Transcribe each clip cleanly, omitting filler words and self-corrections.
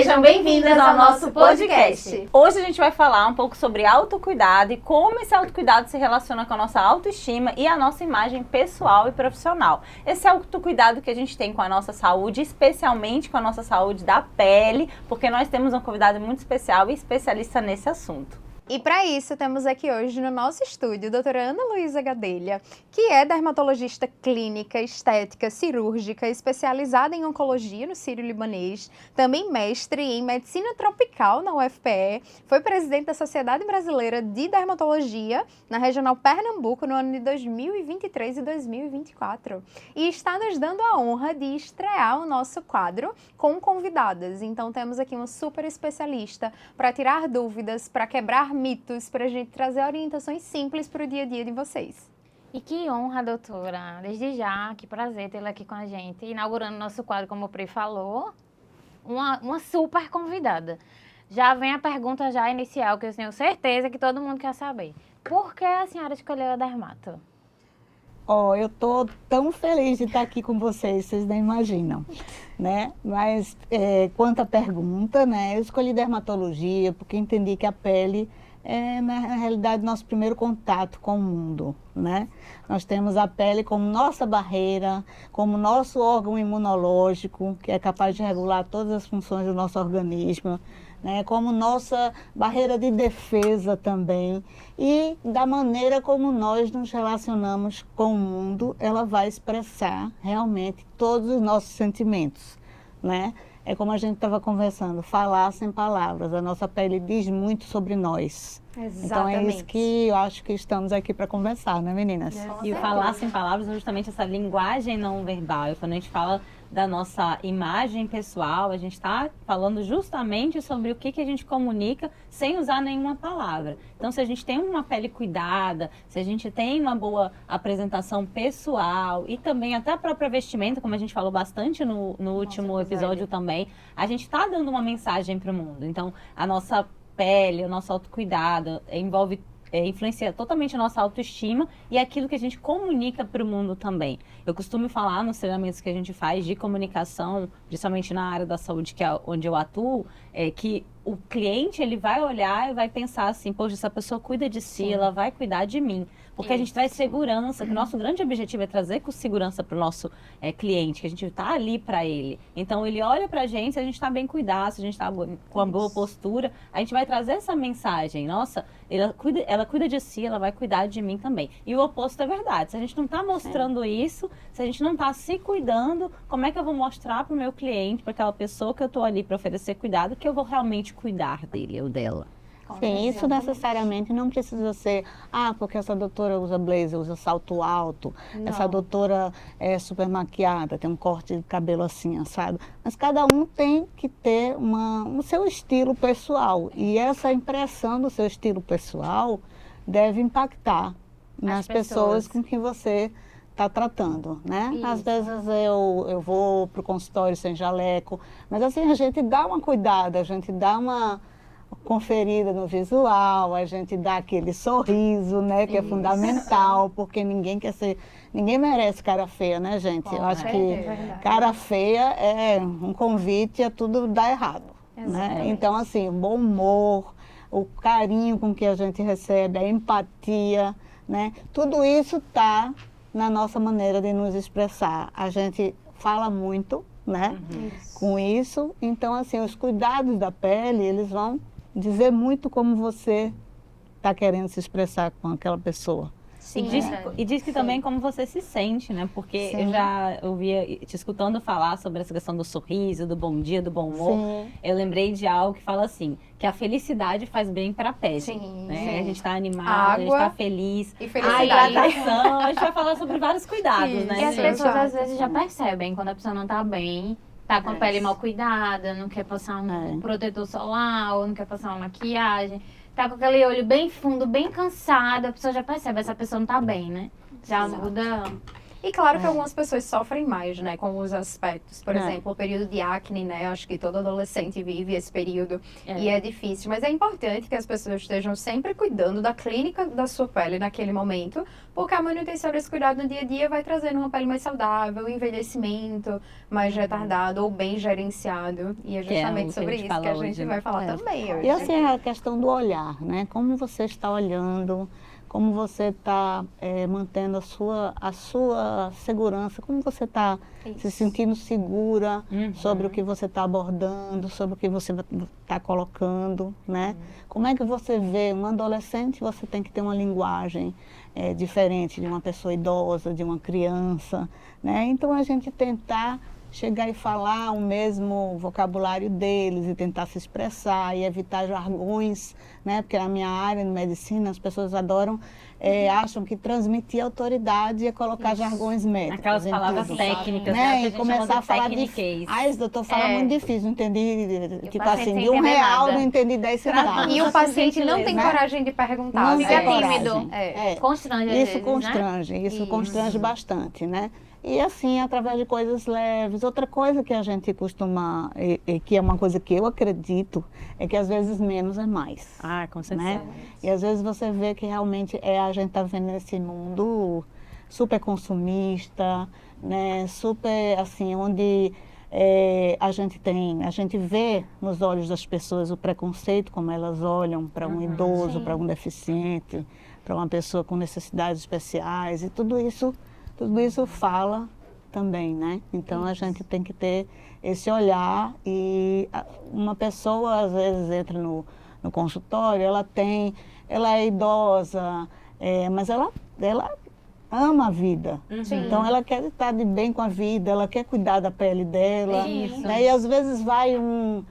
Sejam bem-vindas ao nosso podcast. Hoje a gente vai falar um pouco sobre autocuidado e como esse autocuidado se relaciona com a nossa autoestima e a nossa imagem pessoal e profissional. Esse autocuidado que a gente tem com a nossa saúde, especialmente com a nossa saúde da pele, porque nós temos um convidado muito especial e especialista nesse assunto. E para isso, temos aqui hoje no nosso estúdio a doutora Ana Luísa Gadelha, que é dermatologista clínica, estética, cirúrgica, especializada em oncologia no Sírio-Libanês, também mestre em medicina tropical na UFPE, foi presidente da Sociedade Brasileira de Dermatologia na Regional Pernambuco no ano de 2023 e 2024. E está nos dando a honra de estrear o nosso quadro com convidadas. Então temos aqui uma super especialista para tirar dúvidas, para quebrar mitos, para a gente trazer orientações simples para o dia a dia de vocês. E que honra, doutora. Desde já, que prazer tê-la aqui com a gente. Inaugurando nosso quadro, como o Pri falou, uma super convidada. Já vem a pergunta já inicial, que eu tenho certeza que todo mundo quer saber. Por que a senhora escolheu a dermato? Eu tô tão feliz de estar aqui com vocês nem imaginam, né? Mas quanto à pergunta, né? Eu escolhi dermatologia porque entendi que a pele é, na realidade, nosso primeiro contato com o mundo, né? Nós temos a pele como nossa barreira, como nosso órgão imunológico, que é capaz de regular todas as funções do nosso organismo, né? Como nossa barreira de defesa também. E da maneira como nós nos relacionamos com o mundo, ela vai expressar realmente todos os nossos sentimentos, né? É como a gente estava conversando, falar sem palavras. A nossa pele diz muito sobre nós. Exatamente. Então é isso que eu acho que estamos aqui para conversar, né, meninas? E o falar sem palavras é justamente essa linguagem não verbal. Quando a gente fala da nossa imagem pessoal, a gente está falando justamente sobre o que a gente comunica sem usar nenhuma palavra. Então, se a gente tem uma pele cuidada, se a gente tem uma boa apresentação pessoal e também até a própria vestimenta, como a gente falou bastante no último episódio também, a gente está dando uma mensagem para o mundo. Então, a nossa pele, o nosso autocuidado influencia totalmente a nossa autoestima e aquilo que a gente comunica para o mundo também. Eu costumo falar nos treinamentos que a gente faz de comunicação, principalmente na área da saúde, que é onde eu atuo, que o cliente ele vai olhar e vai pensar assim, poxa, essa pessoa cuida de si, ela vai cuidar de mim. Porque a gente traz segurança, que o nosso grande objetivo é trazer com segurança para o nosso cliente, que a gente está ali para ele. Então, ele olha para a gente, se a gente está bem cuidado, se a gente está com uma boa postura, a gente vai trazer essa mensagem. Nossa, ela cuida de si, ela vai cuidar de mim também. E o oposto é verdade. Se a gente não está mostrando isso, se a gente não está se cuidando, como é que eu vou mostrar para o meu cliente, para aquela pessoa que eu estou ali para oferecer cuidado, que eu vou realmente cuidar dele ou dela? Sim, isso necessariamente não precisa ser, porque essa doutora usa blazer, usa salto alto, essa doutora é super maquiada, tem um corte de cabelo assim, assado. Mas cada um tem que ter o seu estilo pessoal. E essa impressão do seu estilo pessoal deve impactar nas pessoas com quem você está tratando, né? Isso. Às vezes eu vou para o consultório sem jaleco, mas assim, a gente dá uma cuidada, a gente dá uma conferida no visual, a gente dá aquele sorriso, né, que é fundamental, porque ninguém merece cara feia, né, gente? Eu acho que cara feia é um convite a tudo dar errado, né? Então, assim, o bom humor, o carinho com que a gente recebe, a empatia, né? Tudo isso está na nossa maneira de nos expressar. A gente fala muito, né, com isso. Então, assim, os cuidados da pele, eles vão dizer muito como você está querendo se expressar com aquela pessoa. Sim, e diz que também como você se sente, né? Porque eu já ouvia, te escutando falar sobre essa questão do sorriso, do bom dia, do bom humor, eu lembrei de algo que fala assim, que a felicidade faz bem para a pele, né? A gente está animado, a gente está feliz. E felicidade. A hidratação, a gente vai falar sobre vários cuidados, né? E as pessoas às vezes já percebem quando a pessoa não está bem, tá com a pele mal cuidada, não quer passar um protetor solar, ou não quer passar uma maquiagem. Tá com aquele olho bem fundo, bem cansado, a pessoa já percebe, essa pessoa não tá bem, né? Já muda. E claro que algumas pessoas sofrem mais, né, com os aspectos. Por É. exemplo, o período de acne, né, acho que todo adolescente vive esse período É. e é difícil. Mas é importante que as pessoas estejam sempre cuidando da clínica da sua pele naquele momento, porque a manutenção desse cuidado no dia a dia vai trazendo uma pele mais saudável, um envelhecimento mais retardado ou bem gerenciado. E é Que é o justamente que a sobre gente isso que a fala gente hoje, vai né? falar É. também hoje. E assim, a questão do olhar, né? Como você está olhando, como você está mantendo a sua segurança, como você está se Isso. sentindo segura Uhum. sobre o que você está abordando, sobre o que você está colocando, né? Como é que você vê um adolescente, você tem que ter uma linguagem diferente de uma pessoa idosa, de uma criança, né? Então, a gente tentar chegar e falar o mesmo vocabulário deles e tentar se expressar e evitar jargões, né? Porque na minha área de medicina as pessoas adoram, acham que transmitir autoridade é colocar jargões médicos. Aquelas em palavras tudo, técnicas, né? né? Que a E gente começar chama a de falar techniquez. esse doutor fala É. muito difícil, não entendi, o tipo paciente assim, sem de R$1 entender nada. não entendi 10 centavos. E o paciente não tem Né? coragem de perguntar. Não né? Fica tem tímido. coragem. É. Constrange às Isso vezes, constrange, né? isso constrange bastante, né? E assim, através de coisas leves. Outra coisa que a gente costuma, e que é uma coisa que eu acredito, é que às vezes menos é mais. Ah, com certeza. Né? E às vezes você vê que realmente a gente está vivendo nesse mundo super consumista, né? Super assim, onde a gente vê nos olhos das pessoas o preconceito, como elas olham para um idoso, para um deficiente, para uma pessoa com necessidades especiais, e tudo isso fala também, né? Então a gente tem que ter esse olhar e uma pessoa às vezes entra no consultório, ela é idosa, mas ela ama a vida. Sim. Então ela quer estar de bem com a vida, ela quer cuidar da pele dela. Isso. Né? E às vezes vai um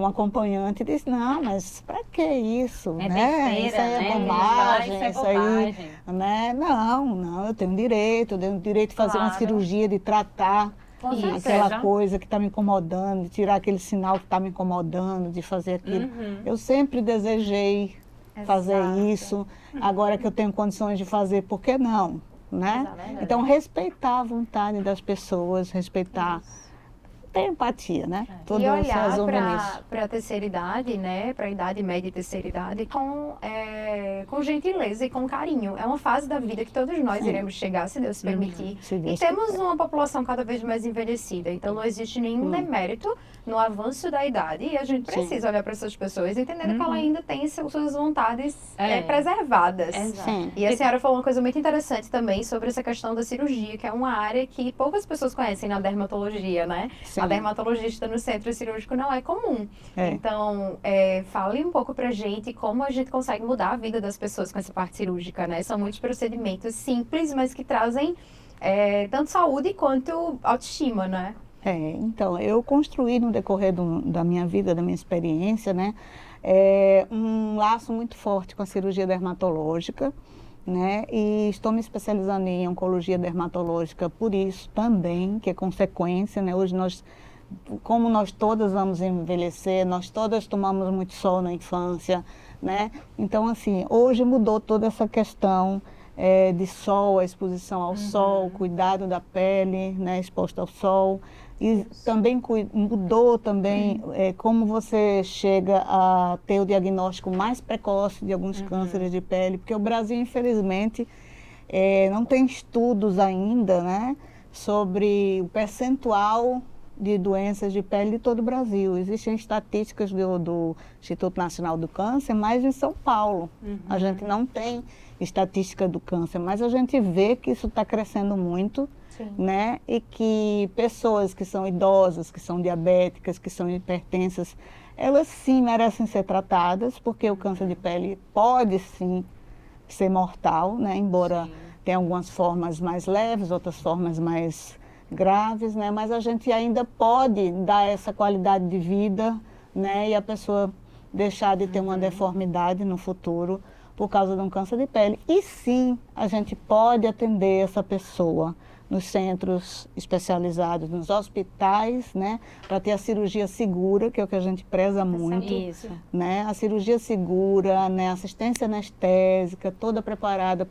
acompanhante e diz, não, mas para que isso? É né? besteira, Isso aí é né? bobagem, Isso é isso aí, bobagem. né? Não, eu tenho direito de fazer uma Claro. cirurgia, de tratar Com aquela certeza. coisa que está me incomodando, de tirar aquele sinal que está me incomodando, de fazer aquilo. Eu sempre desejei fazer Exato. isso. Agora que eu tenho condições de fazer, por que não? Né? Exatamente. Então, respeitar a vontade das pessoas, respeitar, ter empatia, né? Tudo E se olhar resume nisso. para a terceira idade, né, para a idade média e terceira idade, com gentileza e com carinho. É uma fase da vida que todos nós iremos chegar, se Deus permitir. Se E Deus temos uma população cada vez mais envelhecida, então não existe nenhum demérito no avanço da idade. E a gente precisa olhar para essas pessoas, entendendo que ela ainda tem suas vontades preservadas. Exato. Sim. E a senhora falou uma coisa muito interessante também sobre essa questão da cirurgia, que é uma área que poucas pessoas conhecem na dermatologia, né? Sim. A dermatologista no centro cirúrgico não é comum. É. Então, fale um pouco pra gente como a gente consegue mudar a vida das pessoas com essa parte cirúrgica, né? São muitos procedimentos simples, mas que trazem tanto saúde quanto autoestima, né? Então, eu construí no decorrer da minha vida, da minha experiência, né, um laço muito forte com a cirurgia dermatológica, né, e estou me especializando em oncologia dermatológica por isso também, que é consequência, né, hoje como nós todas vamos envelhecer, nós todas tomamos muito sol na infância, né, então assim, hoje mudou toda essa questão de sol, a exposição ao sol, cuidado da pele, né, exposta ao sol. E também mudou também como você chega a ter o diagnóstico mais precoce de alguns cânceres de pele, porque o Brasil, infelizmente, não tem estudos ainda, né, sobre o percentual de doenças de pele de todo o Brasil. Existem estatísticas do Instituto Nacional do Câncer, mas em São Paulo. A gente não tem estatística do câncer, mas a gente vê que isso está crescendo muito. Sim. Né? E que pessoas que são idosas, que são diabéticas, que são hipertensas, elas sim merecem ser tratadas, porque o câncer de pele pode sim ser mortal, né? Embora tenha algumas formas mais leves, outras formas mais graves, né? Mas a gente ainda pode dar essa qualidade de vida, né? E a pessoa deixar de ter uma deformidade no futuro por causa de um câncer de pele. E sim, a gente pode atender essa pessoa nos centros especializados, nos hospitais, né, para ter a cirurgia segura, que é o que a gente preza muito, Isso. né, a cirurgia segura, né, assistência anestésica, toda preparada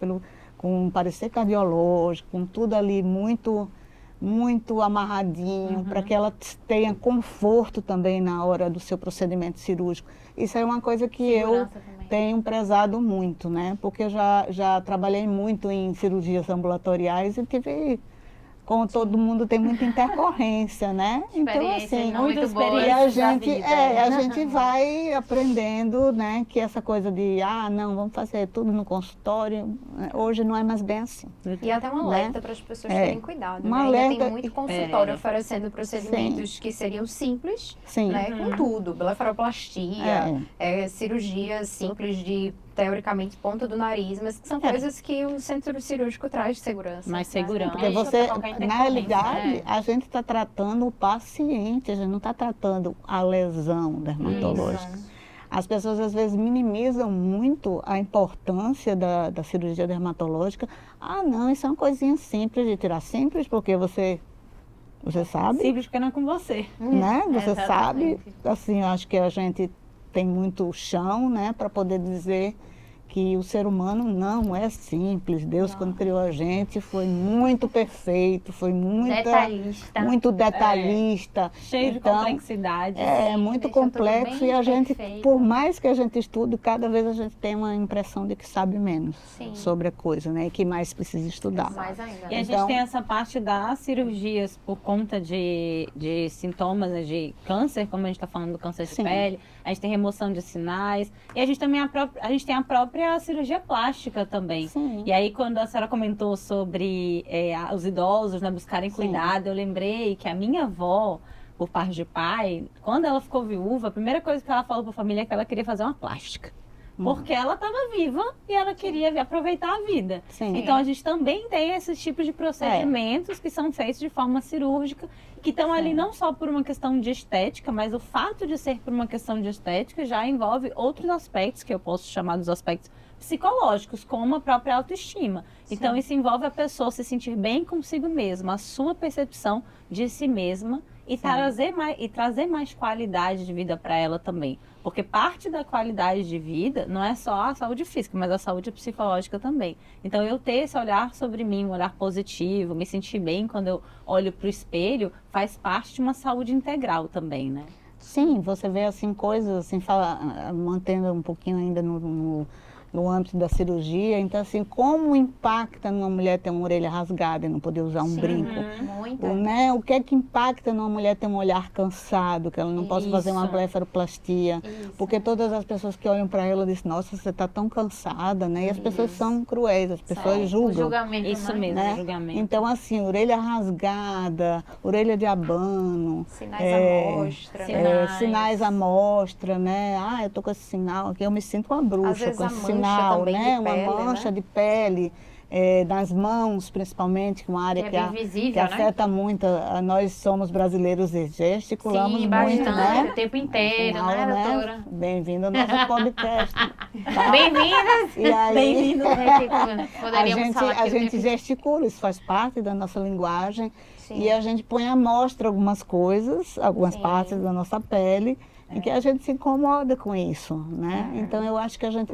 com um parecer cardiológico, com tudo ali muito amarradinho, para que ela tenha conforto também na hora do seu procedimento cirúrgico. Isso é uma coisa que eu Segurança também. tenho prezado muito, né? Porque eu já trabalhei muito em cirurgias ambulatoriais e tive, como todo mundo, tem muita intercorrência, né? Então, Experiências assim, não muito muitas boas e a da gente, vida. a gente vai aprendendo, né, que essa coisa de, não, vamos fazer tudo no consultório, hoje não é mais bem assim. E até um Né? alerta para as pessoas É. terem cuidado. Um Né? Ainda alerta tem muito consultório oferecendo procedimentos que seriam simples, Sim. né? Com tudo, blefaroplastia, cirurgia simples de, teoricamente, ponta do nariz, mas que são coisas que o centro cirúrgico traz de segurança. Mais né? segurança. Porque Isso, você, pra qualquer na intercorrência, realidade, a gente está tratando o paciente, a gente não está tratando a lesão dermatológica. Isso. As pessoas às vezes minimizam muito a importância da cirurgia dermatológica. Não, isso é uma coisinha simples de tirar. Simples porque você sabe, Simples porque não é com você. né? Você sabe, Exatamente. assim, eu acho que a gente tem muito chão, né, para poder dizer que o ser humano não é simples. Deus, quando criou a gente, foi muito perfeito, foi muito detalhista. Cheio de Então, complexidade. É muito deixa tudo complexo bem e a gente, perfeito. por mais que a gente estude, cada vez a gente tem uma impressão de que sabe menos Sim. sobre a coisa, né? E que mais precisa estudar. Mais ainda. E a gente Então- tem essa parte das cirurgias por conta de sintomas, né, de câncer, como a gente está falando do câncer de Sim. pele, a gente tem remoção de sinais, e a gente também a gente tem a própria cirurgia plástica também. Sim. E aí, quando a senhora comentou sobre os idosos, né, buscarem Sim. cuidado, eu lembrei que a minha avó, por parte de pai, quando ela ficou viúva, a primeira coisa que ela falou para a família é que ela queria fazer uma plástica. Porque ela estava viva e ela queria aproveitar a vida. Sim. Então a gente também tem esses tipos de procedimentos que são feitos de forma cirúrgica, que estão ali não só por uma questão de estética, mas o fato de ser por uma questão de estética já envolve outros aspectos, que eu posso chamar dos aspectos psicológicos, como a própria autoestima. Então isso envolve a pessoa se sentir bem consigo mesma, a sua percepção de si mesma e trazer mais qualidade de vida para ela também. Porque parte da qualidade de vida não é só a saúde física, mas a saúde psicológica também. Então, eu ter esse olhar sobre mim, um olhar positivo, me sentir bem quando eu olho para o espelho, faz parte de uma saúde integral também, né? Sim, você vê assim coisas, assim, mantendo um pouquinho ainda no âmbito da cirurgia. Então, assim, como impacta numa mulher ter uma orelha rasgada e não poder usar um brinco? Muito. Né? O que é que impacta numa mulher ter um olhar cansado, que ela não possa fazer uma Isso. blefaroplastia? Porque todas as pessoas que olham para ela dizem, nossa, você está tão cansada, né? E as pessoas são cruéis, as pessoas O julgam. julgamento, Isso né? mesmo, Né? julgamento. Então, assim, orelha rasgada, orelha de abano, Sinais à mostra. sinais à mostra, né? Eu tô com esse sinal aqui, eu me sinto uma Às bruxa vezes com a esse mancha sinal, também de né? pele, Uma mancha né? de pele, nas mãos, principalmente, que é uma área Que que, é bem visível, que né? afeta muito. Nós somos brasileiros e gesticulamos Sim, muito, bastante, né? o tempo inteiro, Afinal, né, doutora? Bem-vindo ao nosso podcast. Tá? Bem-vindas! E aí, Bem-vindo. Poderíamos falar aqui a o gente tempo gesticula, isso faz parte da nossa linguagem. Sim. E a gente põe à mostra algumas coisas, algumas Sim. partes da nossa pele, em que a gente se incomoda com isso, né? Então eu acho que a gente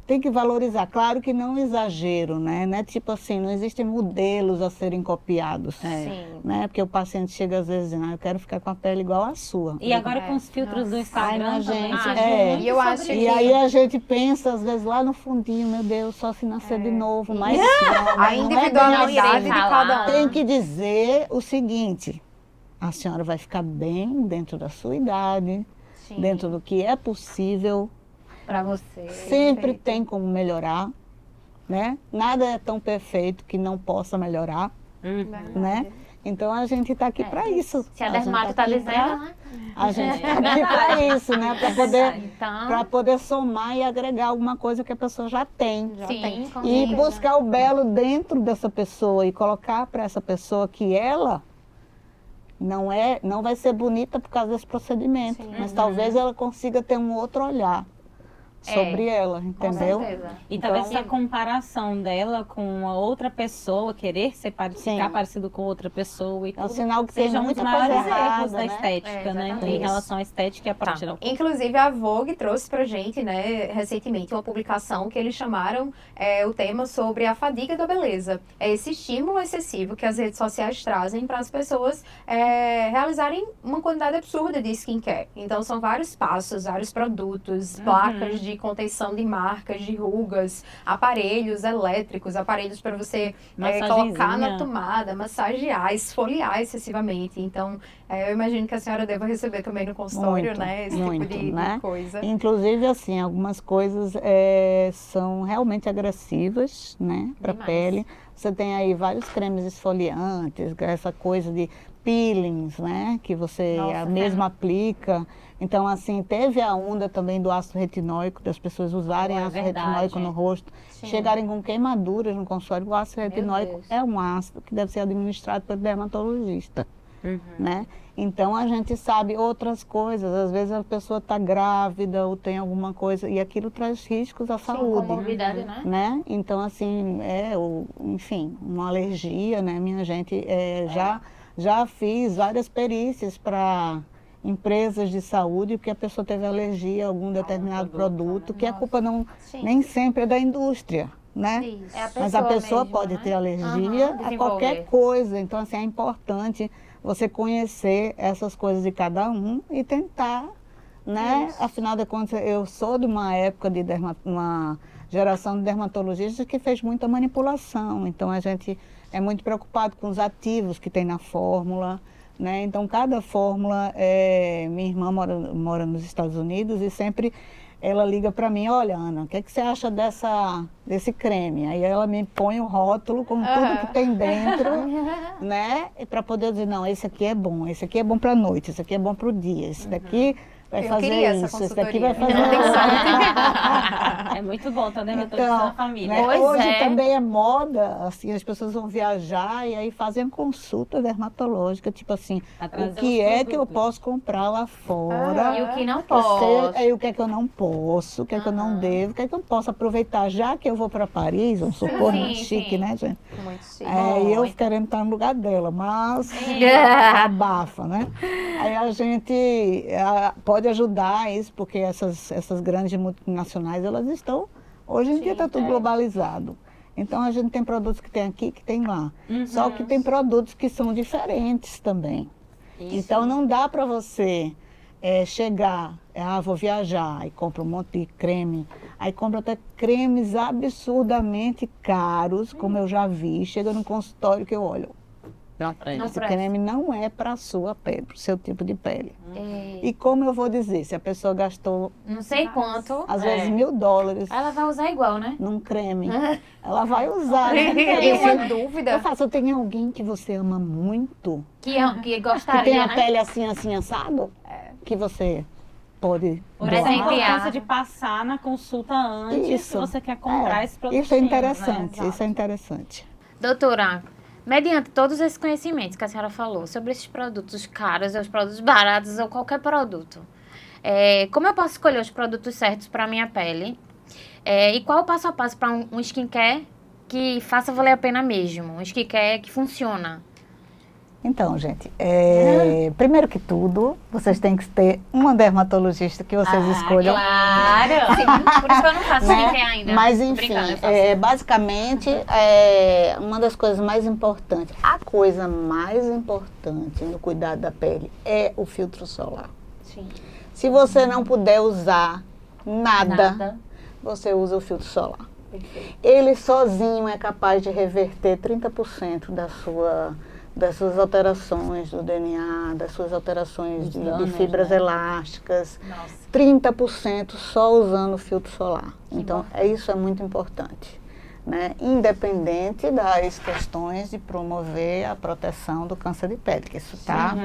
tem que valorizar. Claro que não exagero, né? Não é tipo assim, não existem modelos a serem copiados. Sim. Né? Porque o paciente chega às vezes dizendo, eu quero ficar com a pele igual à sua. E agora com os filtros do Instagram Ai, também, gente, surgiu é. muito E eu sobre acho isso. E aí a gente pensa, às vezes, lá no fundinho, meu Deus, só se nascer de novo, mas não, A mas não é bem individualidade assim. de cada um. Tem que dizer o seguinte, a senhora vai ficar bem dentro da sua idade, Sim. dentro do que é possível, para você. sempre Perfeito. tem como melhorar, né? Nada é tão perfeito que não possa melhorar, né? Então a gente está aqui para isso. Se a gente dermato tá está aqui dizendo, pra- né? A gente está aqui para isso, né? Então, Para poder somar e agregar alguma coisa que a pessoa já tem. sim, com E certeza. buscar o belo dentro dessa pessoa e colocar para essa pessoa que ela não vai ser bonita por causa desse procedimento, mas talvez ela consiga ter um outro olhar sobre ela, Com entendeu? certeza. E talvez Então- essa comparação dela com uma outra pessoa, querer ser ficar Sim. parecido com outra pessoa e É um tudo, sinal que tem sejam os muita maiores coisa errada, erros da né? estética, né? exatamente. Em relação à estética e à parte da Inclusive, a Vogue trouxe pra gente, né, recentemente, uma publicação que eles chamaram o tema sobre a fadiga da beleza. É esse estímulo excessivo que as redes sociais trazem para as pessoas realizarem uma quantidade absurda de skincare. Então, são vários passos, vários produtos, placas de contenção de marcas, de rugas, aparelhos elétricos, aparelhos para você colocar na tomada, massagear, esfoliar excessivamente. Então, eu imagino que a senhora deva receber também no consultório, Muito, né? Esse muito, tipo de né? coisa. Inclusive, assim, algumas coisas são realmente agressivas, né, para a Demais. pele. Você tem aí vários cremes esfoliantes, essa coisa de peelings, né, que você Nossa, mesmo aplica. Então, assim, teve a onda também do ácido retinóico, das pessoas usarem É ácido verdade. retinóico no rosto, chegarem com queimaduras no consultório. O ácido retinóico Deus. é um ácido que deve ser administrado pelo dermatologista, né? Então a gente sabe outras coisas, às vezes a pessoa está grávida ou tem alguma coisa e aquilo traz riscos à Sim, saúde, comorbidade, né? né? Então assim, enfim, uma alergia, né, minha gente, já fiz várias perícias para empresas de saúde porque a pessoa teve alergia a algum determinado produto, que a culpa nem sempre é da indústria, né? Isso. Mas a pessoa mesmo, pode né? ter alergia Aham, a qualquer desenvolver. coisa. Então, assim, é importante você conhecer essas coisas de cada um e tentar, né? Afinal de contas, eu sou de uma época de uma geração de dermatologistas que fez muita manipulação. Então, a gente é muito preocupado com os ativos que tem na fórmula, né? Então, cada fórmula, minha irmã mora nos Estados Unidos e sempre ela liga para mim, olha, Ana, o que você acha desse creme? Aí ela me põe o rótulo com tudo que tem dentro, né? E para poder dizer, não, esse aqui é bom para a noite, esse aqui é bom para o dia, esse daqui vai Eu fazer queria essa isso, esse daqui vai consultoria. fazer Não tem isso. É muito bom ter dermatologista Então, na família. né, Pois hoje é. também é moda, assim, as pessoas vão viajar e aí fazem consulta dermatológica, tipo assim, Pra o trazer que os é que eu produtos. posso comprar lá fora? E o que não Que pode. aí o que é que eu não posso, o que é que eu não devo, o que é que eu posso aproveitar, já que eu vou para Paris, vamos supor, Sim, chique, sim. né, gente? Muito chique. E eu Muito. querendo estar no lugar dela, mas abafa, né? Aí a gente pode ajudar isso, porque essas grandes multinacionais, elas estão, hoje em dia está tudo globalizado. Então a gente tem produtos que tem aqui, que tem lá. Só que tem produtos que são diferentes também. Então não dá para você chegar, vou viajar, e compra um monte de creme, aí compra até cremes absurdamente caros, como eu já vi, chega no consultório que eu olho. Não Esse presta. creme não é para a sua pele, para o seu tipo de pele. É, E como eu vou dizer, se a pessoa gastou, não sei quanto. às vezes, $1.000 Ela vai usar igual, né? num creme, ela vai usar. Tem Né? uma Eu dúvida. faço, tem alguém que você ama muito, Que que tem gostaria, a né? pele assim, assado, que você pode Por isso a Presentear. importância de passar na consulta antes Isso. se você quer comprar esse produto. Isso é interessante, Né? isso é interessante. Doutora, mediante todos esses conhecimentos que a senhora falou sobre esses produtos caros, os produtos baratos ou qualquer produto, como eu posso escolher os produtos certos para a minha pele? E qual o passo a passo para um skincare que faça valer a pena mesmo? Um skincare que funciona? Então, gente, primeiro que tudo, vocês têm que ter uma dermatologista que vocês escolham. Claro! Sim, por isso que eu não faço Né? skincare ainda. Mas Tô enfim, brincando, eu faço. basicamente, uma das coisas mais importantes, a coisa mais importante no cuidado da pele é o filtro solar. Sim. Se você não puder usar nada, Nada. você usa o filtro solar. Ele sozinho é capaz de reverter 30% das suas alterações do DNA, das suas alterações de danos, fibras né? elásticas. Nossa. 30% só usando o filtro solar. Então, isso é muito importante, né? Independente das questões de promover a proteção do câncer de pele, que isso está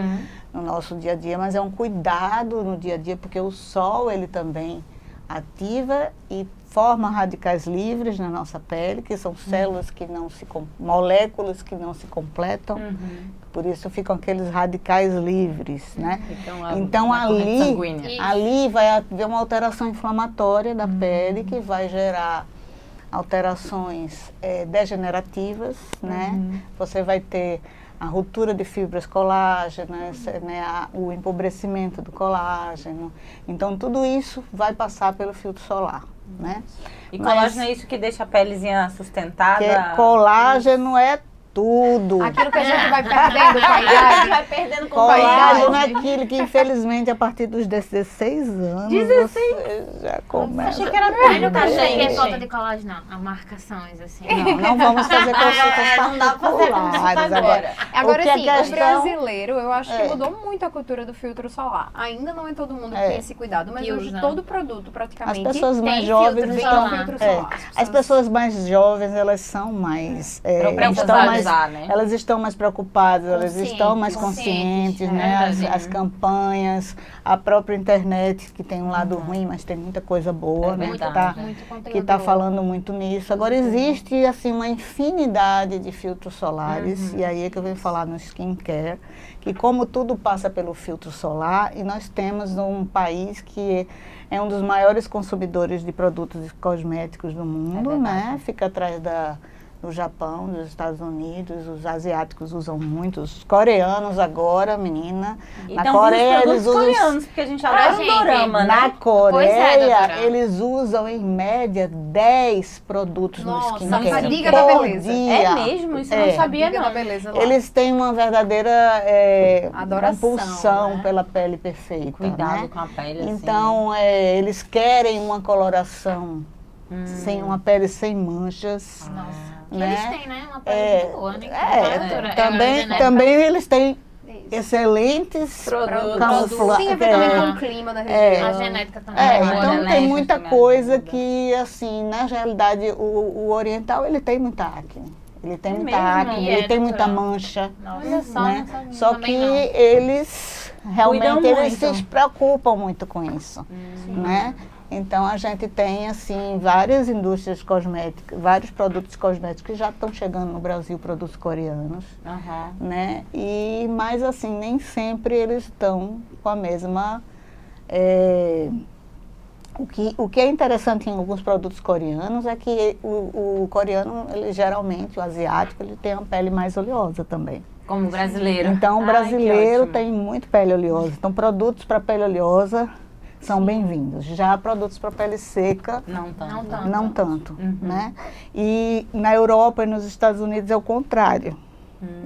no nosso dia a dia, mas é um cuidado no dia a dia, porque o sol, ele também ativa e forma radicais livres na nossa pele, que são células que não se moléculas que não se completam. Por isso ficam aqueles radicais livres, né? Então ali vai haver uma alteração inflamatória da pele que vai gerar alterações degenerativas, né? Você vai ter a ruptura de fibras colágenas, né, o empobrecimento do colágeno. Então, tudo isso vai passar pelo filtro solar, né? E colágeno é isso que deixa a pelezinha sustentada? Colágeno é tudo. Aquilo que a gente vai perdendo com a idade. Vai perdendo com Colágeno a é idade. aquilo que, infelizmente, a partir dos 16 anos, 16? você já começa. Achei que era Aí no tudo, caso aqui é gente. falta de colágeno, não. Há marcações, assim. Não vamos fazer consultas não dá pra fazer consulta particulares agora. Agora O que é sim, o questão- brasileiro, eu acho que mudou muito a cultura do filtro solar. Ainda não é todo mundo que tem esse cuidado, mas Que hoje usa. todo produto As praticamente pessoas mais tem jovens filtro vem estão... com filtro solar. solar. As pessoas mais jovens, elas são mais... estão mais usar, né? elas estão mais preocupadas, elas estão mais Conscientes, conscientes, é né? verdade. As campanhas, a própria internet, que tem um lado ruim, mas tem muita coisa boa, É né? verdade. Muito conteúdo. Que está falando muito nisso. Agora, existe, assim, uma infinidade de filtros solares, e aí é que eu venho falar no skincare, que como tudo passa pelo filtro solar, e nós temos um país que é um dos maiores consumidores de produtos cosméticos do mundo, né? Fica atrás do Japão, dos Estados Unidos, os asiáticos usam muito, os coreanos agora, menina. Na Então, Coreia os eles produtos usam... coreanos, porque a gente adora um gente, dorama, Na né? Coreia, Pois é, doutora. eles usam em média 10 produtos Nossa, no skincare. a diga da por beleza. dia. É mesmo? Isso eu não sabia, Diga da não. beleza lá. Eles têm uma verdadeira Adoração, compulsão né? pela pele perfeita. Cuidado né? com a pele, assim. Então, eles querem uma coloração, sem uma pele sem manchas. Nossa. Que né? eles têm, né? Uma pele muito boa, né? Doutora, Também eles têm excelentes Produtos. camufla- Tem a ver também com o clima da região. A genética também é boa, então né? tem muita também coisa ajuda. que, assim, na realidade, o oriental, ele tem muita acne. Ele tem muita mesmo? acne, E ele é tem muita natural. mancha. Olha só, né? não sabia. Só Também que não. eles realmente Cuidam eles muito. se preocupam muito com isso, né? Então a gente tem assim várias indústrias cosméticas, vários produtos cosméticos que já estão chegando no Brasil, produtos coreanos, Aham. né? Mas assim nem sempre eles estão com a mesma o que é interessante em alguns produtos coreanos é que o coreano, ele geralmente, o asiático, ele tem uma pele mais oleosa também. Como brasileiro. Então, o Ai, brasileiro que ótimo. tem muito pele oleosa. Então, produtos para pele oleosa são bem-vindos. Já produtos para pele seca, Não tanto. Não tanto. não tanto, né? E na Europa e nos Estados Unidos é o contrário.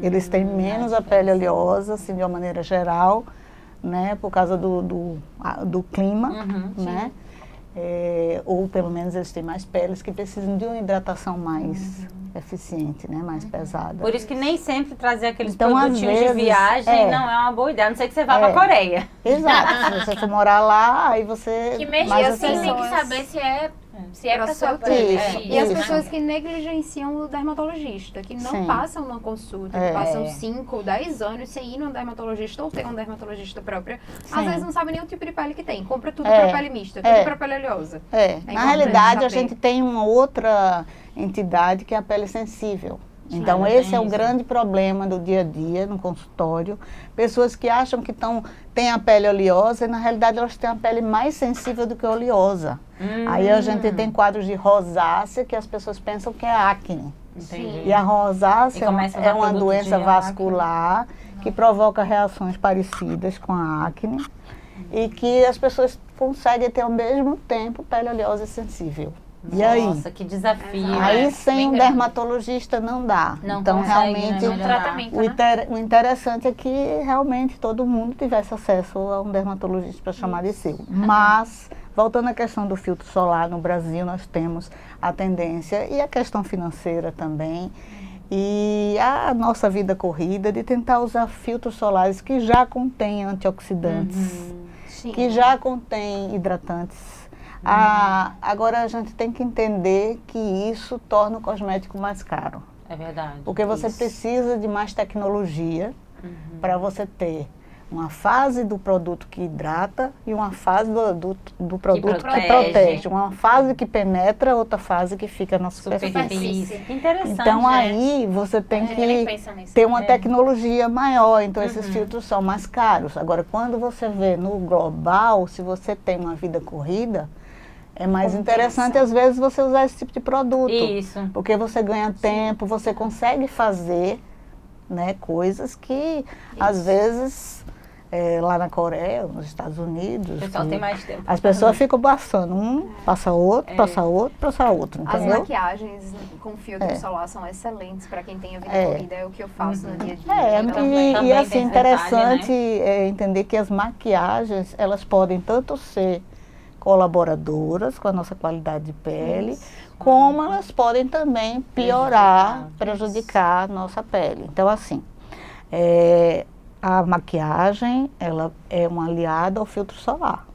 Eles têm menos a pele oleosa, assim, de uma maneira geral, né? Por causa do clima, né? Ou pelo menos eles têm mais peles que precisam de uma hidratação mais eficiente, né? Mais pesada. Por isso que nem sempre trazer aqueles Então, às produtinhos de vezes, viagem não é uma boa ideia. A não sei que você vá pra Coreia. Exato. Se você for morar lá, aí você... Que mesmo mas, assim tem que pessoas- saber se é Pra pra sua sua pele. pele. E as Isso. pessoas que negligenciam o dermatologista, que não Sim. passam uma consulta, que passam 5, 10 anos sem ir num dermatologista ou ter um dermatologista próprio. Às Sim. vezes não sabe nem o tipo de pele que tem. Compra tudo É. pra pele mista, tudo pra pele oleosa. Na importante realidade, a saber. gente tem uma outra entidade que é a pele sensível. Então, ela esse tem é o isso. grande problema do dia a dia no consultório. Pessoas que acham que têm a pele oleosa e, na realidade, elas têm a pele mais sensível do que oleosa. Aí a gente tem quadros de rosácea que as pessoas pensam que é acne. Entendi. E a rosácea E começa a usar é uma produto doença de vascular que provoca reações parecidas com a acne e que as pessoas conseguem ter ao mesmo tempo pele oleosa e sensível. E aí? Nossa, que desafio. Aí né? sem bem um grande. dermatologista não dá. Não então consegue, realmente né, Um melhorar. tratamento, o, né? o interessante é que realmente todo mundo tivesse acesso a um dermatologista para chamar de seu. Mas, voltando à questão do filtro solar, no Brasil nós temos a tendência, e a questão financeira também, e a nossa vida corrida de tentar usar filtros solares que já contêm antioxidantes, que já contêm hidratantes. Agora a gente tem que entender que isso torna o cosmético mais caro. É verdade. Porque você Isso. precisa de mais tecnologia para você ter uma fase do produto que hidrata e uma fase do produto que protege. protege. Uma fase que penetra, outra fase que fica na superfície. Superfície. Interessante. Então né? aí você tem Ninguém que pensa nisso. ter uma tecnologia maior, então esses filtros são mais caros. Agora, quando você vê no global, se você tem uma vida corrida, é mais interessante às vezes você usar esse tipo de produto. Isso. Porque você ganha tempo, você consegue fazer, né, coisas que às vezes lá na Coreia, nos Estados Unidos, O pessoal tem mais tempo. as pessoas ficam passando, passa outro, passa outro, passa outro, As entendeu? maquiagens com filtro solar são excelentes para quem tem a vida corrida, é o que eu faço no dia a dia. também E assim, tem interessante entender que as maquiagens, elas podem tanto ser colaboradoras com a nossa qualidade de pele, como elas podem também piorar, prejudicar a nossa pele. Então, assim, a maquiagem, ela é um aliado ao filtro solar.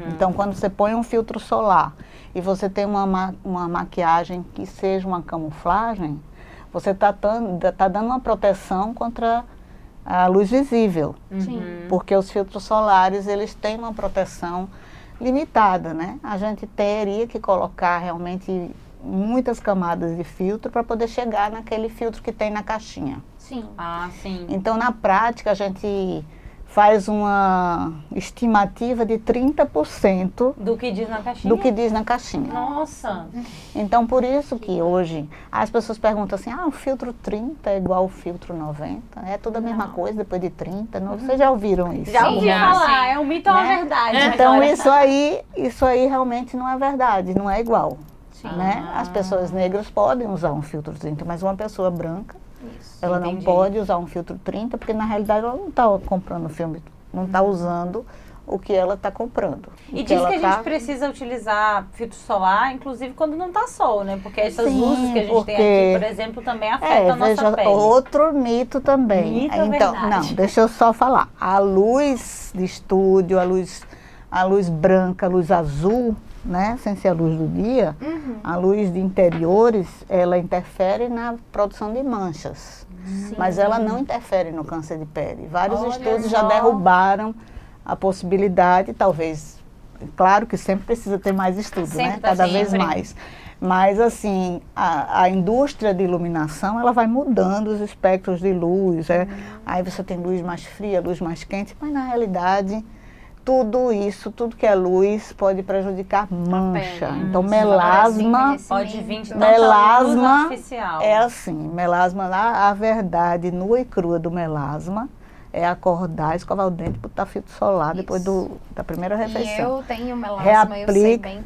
Então, quando você põe um filtro solar e você tem uma maquiagem que seja uma camuflagem, você está dando uma proteção contra a luz visível. Porque os filtros solares, eles têm uma proteção limitada, né? A gente teria que colocar realmente muitas camadas de filtro para poder chegar naquele filtro que tem na caixinha. Sim. Ah, sim. Então, na prática, a gente faz uma estimativa de 30% Do que diz na caixinha? do que diz na caixinha. Nossa. Então, por isso que hoje as pessoas perguntam assim, o filtro 30 é igual ao filtro 90? É tudo a mesma coisa depois de 30? Não, vocês já ouviram isso? Já ouvi já, falar, sim. é um mito ou uma Né? verdade? Então, Agora. isso aí realmente não é verdade, não é igual. Né? As pessoas negras podem usar um filtro 30, mas uma pessoa branca, ela não Entendi. pode usar um filtro 30, porque na realidade ela não está comprando filme, não está usando o que ela está comprando. E O diz que ela a gente tá- precisa utilizar filtro solar, inclusive quando não tá sol, né? Porque essas Sim, luzes que a gente tem porque- aqui, por exemplo, também afetam a nossa veja, pele. outro mito também. Mito ou Então, verdade? não, deixa eu só falar. A luz de estúdio, a luz branca, a luz azul, né, sem ser a luz do dia, a luz de interiores, ela interfere na produção de manchas. Mas ela não interfere no câncer de pele. Vários Olha estudos já só. derrubaram a possibilidade, talvez, claro que sempre precisa ter mais estudos, Sempre né? tá Cada vez sempre. mais. Mas, assim, a indústria de iluminação, ela vai mudando os espectros de luz. Aí você tem luz mais fria, luz mais quente, mas na realidade, tudo que é luz pode prejudicar mancha. pele. Então, melasma Pode vir de tanta Melasma luz artificial. é assim, melasma, a verdade nua e crua do melasma é acordar, escovar o dente, botar filtro solar depois da primeira E refeição. eu tenho melasma, eu sei Reaplica, bem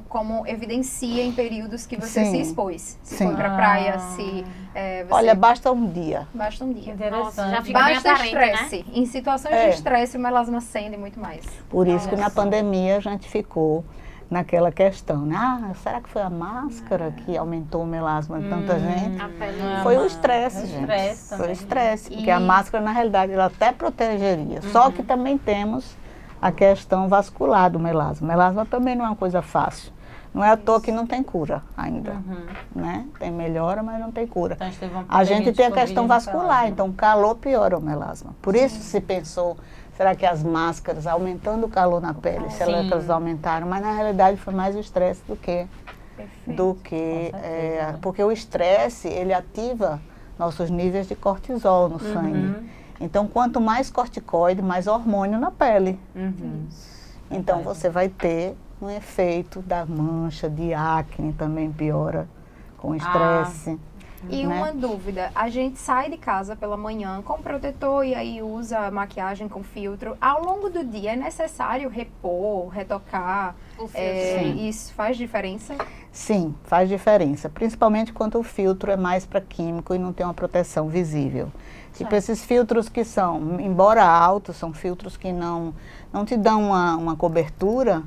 como evidencia em períodos que você Sim. se expôs. Se Sim. foi pra praia, se você... Olha, basta um dia. basta um Que dia. interessante. Nossa, já fica bem Basta aparente, né? estresse. Em situações É. de estresse, o melasma acende muito mais. Por isso que Olha na só. pandemia a gente ficou naquela questão, né? Será que foi a máscara que aumentou o melasma de tanta gente? A pele Não é Foi o uma- estresse, é o gente. estresse Foi o também. estresse, porque E- a máscara, na realidade, ela até protegeria. Só que também temos a questão vascular do melasma. Melasma também não é uma coisa fácil. Não é à toa que não tem cura ainda, né? Tem melhora, mas não tem cura. Então, a gente teve uma A pandemia gente de tem a Covid questão no vascular, melasma. então o calor piora o melasma. Por isso se pensou, será que as máscaras, aumentando o calor na pele, se elas aumentaram? Mas na realidade foi mais o estresse do que Com certeza, né? porque o estresse, ele ativa nossos níveis de cortisol no sangue. Então, quanto mais corticoide, mais hormônio na pele. Então, você vai ter um efeito da mancha, de acne também piora com o estresse. E né? uma dúvida, a gente sai de casa pela manhã com protetor e aí usa maquiagem com filtro. Ao longo do dia é necessário repor, retocar? O filtro. Sim. Isso faz diferença? Sim, faz diferença, principalmente quando o filtro é mais para químico e não tem uma proteção visível. Tipo esses filtros que são, embora altos, são filtros que não te dão uma cobertura,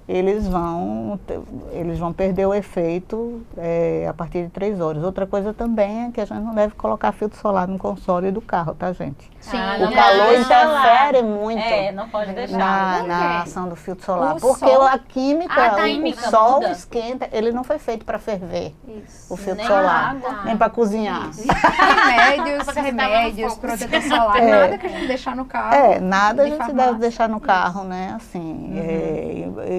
eles vão perder o efeito a partir de 3 horas. Outra coisa também é que a gente não deve colocar filtro solar no console do carro, tá, gente? Sim, O calor interfere muito não pode deixar. na ação do filtro solar. O Porque sol- a química, tá, o química sol muda. esquenta, ele não foi feito para ferver, Isso. o filtro Nem solar, a água. nem para cozinhar. Remédios, Porque você tava no remédios, fogo. protetor solar, É. nada que a gente deixar no carro. Nada a de gente farmácia. deve deixar no carro, né? Assim,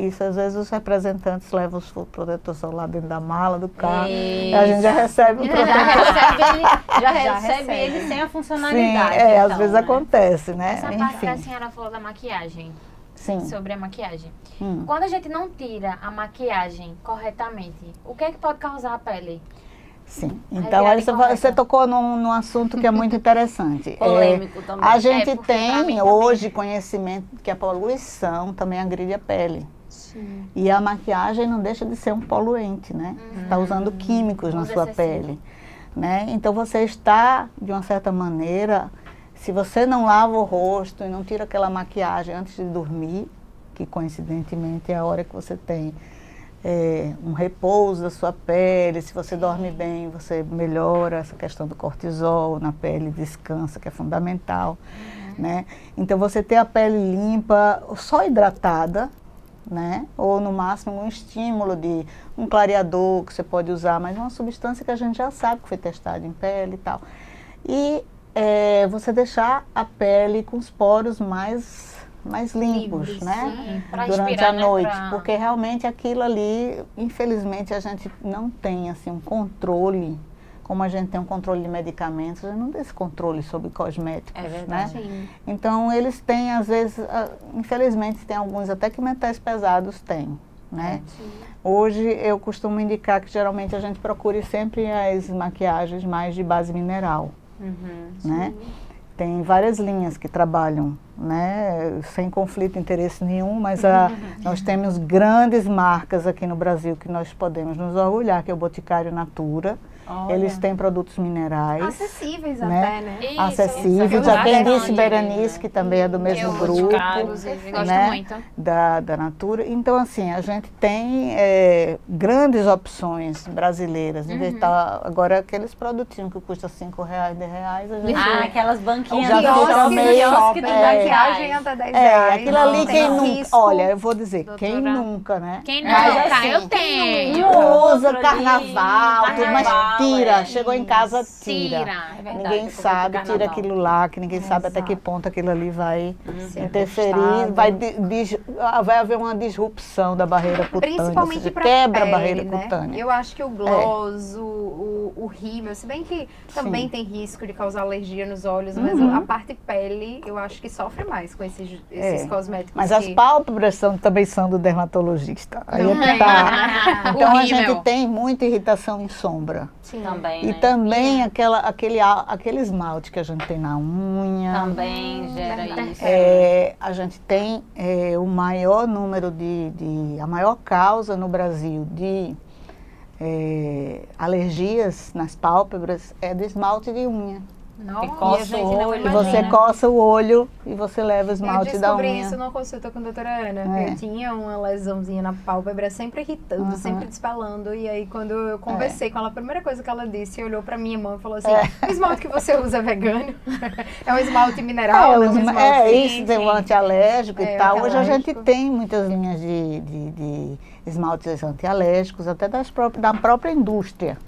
isso às vezes os representantes levam o protetor solar dentro da mala do carro. E a gente já recebe o Já protetor. recebe ele sem a Sim, funcionalidade. às então, vezes né? acontece, né? Essa parte que a Enfim, senhora falou da maquiagem, sim. sobre a maquiagem. Hum. Quando a gente não tira a maquiagem corretamente, o que é que pode causar a pele? Sim. A Então, aí retirada incorreta. você tocou num assunto que é muito interessante. Polêmico também. A gente porque pra mim tem também. hoje conhecimento que a poluição também agride a pele. Sim. E a maquiagem não deixa de ser um poluente, né? Você está usando químicos na Uso sua excessivo. pele. Né? Então você está, de uma certa maneira, se você não lava o rosto e não tira aquela maquiagem antes de dormir, que coincidentemente é a hora que você tem um repouso da sua pele, se você dorme bem, você melhora essa questão do cortisol na pele, descansa, que é fundamental. Né? Então você ter a pele limpa, só hidratada, né? Ou no máximo um estímulo de um clareador que você pode usar, mas uma substância que a gente já sabe que foi testada em pele e tal. E você deixar a pele com os poros mais limpos, né? Pra Durante respirar, a né? noite, Pra- porque realmente aquilo ali, infelizmente a gente não tem assim um controle, como a gente tem um controle de medicamentos, a gente não tem esse controle sobre cosméticos, É verdade. né? Sim. Então eles têm, às vezes, infelizmente tem alguns até que metais pesados têm, né? Hoje eu costumo indicar que geralmente a gente procure sempre as maquiagens mais de base mineral, né? Tem várias linhas que trabalham, né, sem conflito de interesse nenhum, mas nós temos grandes marcas aqui no Brasil que nós podemos nos orgulhar, que é o Boticário Natura. Olha. Eles têm produtos minerais. Acessíveis Né? até, né? Isso, Acessíveis. eu Já quem gosto disse bastante. Berenice, que também é do mesmo Eu grupo. Boticário, inclusive, gosto né? muito. Da Natura. Então, assim, a gente tem grandes opções brasileiras. Em vez de tá, agora, aqueles produtinhos que custam R$5, R$10, a gente... Aquelas banquinhas Já do fica shopping, meio quiosque tem do maquiagem maquiagem. até 10 reais. aquilo ali, não quem tem nunca... risco. Olha, eu vou dizer, quem Doutora. nunca, né? Quem Mas não, assim, eu tenho. Usa outro carnaval, ali, tudo, mas carnaval, tira. Chegou em casa, tira. Tira. É verdade, Ninguém por conta do sabe, tira carnaval. aquilo lá, que ninguém sabe até que ponto aquilo ali vai Ser interferir, ajustado. vai haver uma disrupção da barreira cutânea, ou Principalmente seja, pra quebra pele, a barreira né? cutânea. Eu acho que o gloss, o rímel, se bem que também Sim. tem risco de causar alergia nos olhos, mas a parte pele, eu acho que sofre mais com esses cosméticos. Mas as que- pálpebras também são do dermatologista. Aí é que Também. tá. Então O a gente rímel. tem muita irritação em sombra. Sim. Também, E né? também aquele esmalte que a gente tem na unha. Também gera isso. A gente tem o maior número a maior causa no Brasil de alergias nas pálpebras é do esmalte de unha. Não, Que e a coça gente o não olho, Que imagina. você coça o olho e você leva o Eu esmalte da descobri unha. isso numa consulta com a doutora Ana. É. Eu tinha uma lesãozinha na pálpebra, sempre irritando, Uhum. sempre despelando. E aí, quando eu conversei com ela, a primeira coisa que ela disse, olhou pra minha mão e falou assim: o esmalte que você usa é vegano? É um esmalte mineral? Não é um esmalte Isso, tem um antialérgico e É, tal. Hoje a antialérgico. gente tem muitas linhas de esmaltes antialérgicos, até da própria indústria.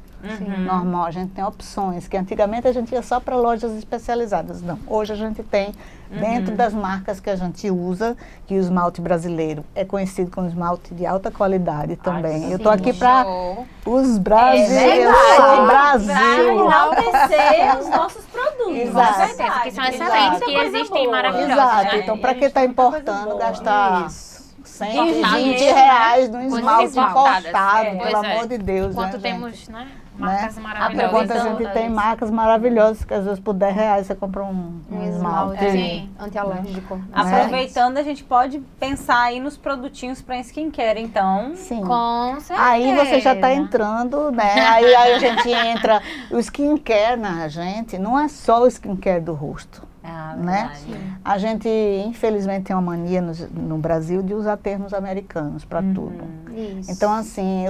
Normal, a gente tem opções, que antigamente a gente ia só para lojas especializadas. Não, hoje a gente tem, dentro das marcas que a gente usa, que o esmalte brasileiro é conhecido como esmalte de alta qualidade também. Eu estou aqui para Show. os brasileiros. É Eu verdade. sou Pra Brasil. enaltecer os nossos produtos. Exato. Com certeza, Que são Exato. excelentes, Muita que coisa existem boa. maravilhosos. Exato, né? então para A que gente está tem muita coisa importando boa. gastar Isso. 120 Importadas, reais num Coisas esmalte importadas. importado, É. pelo Pois é. amor de Deus. Enquanto né, temos, gente? né, marcas Enquanto maravilhosas. a gente tem marcas maravilhosas, que às vezes por 10 reais você compra um Um esmalte. esmalte Sim. antialérgico. Aproveitando, a gente pode pensar aí nos produtinhos para skincare, então. Sim. Com certeza. Aí você já está entrando, né? Aí a gente entra. O skincare na gente não é só o skincare do rosto. né? verdade. A gente, infelizmente, tem uma mania no Brasil de usar termos americanos para tudo. Isso. Então, assim,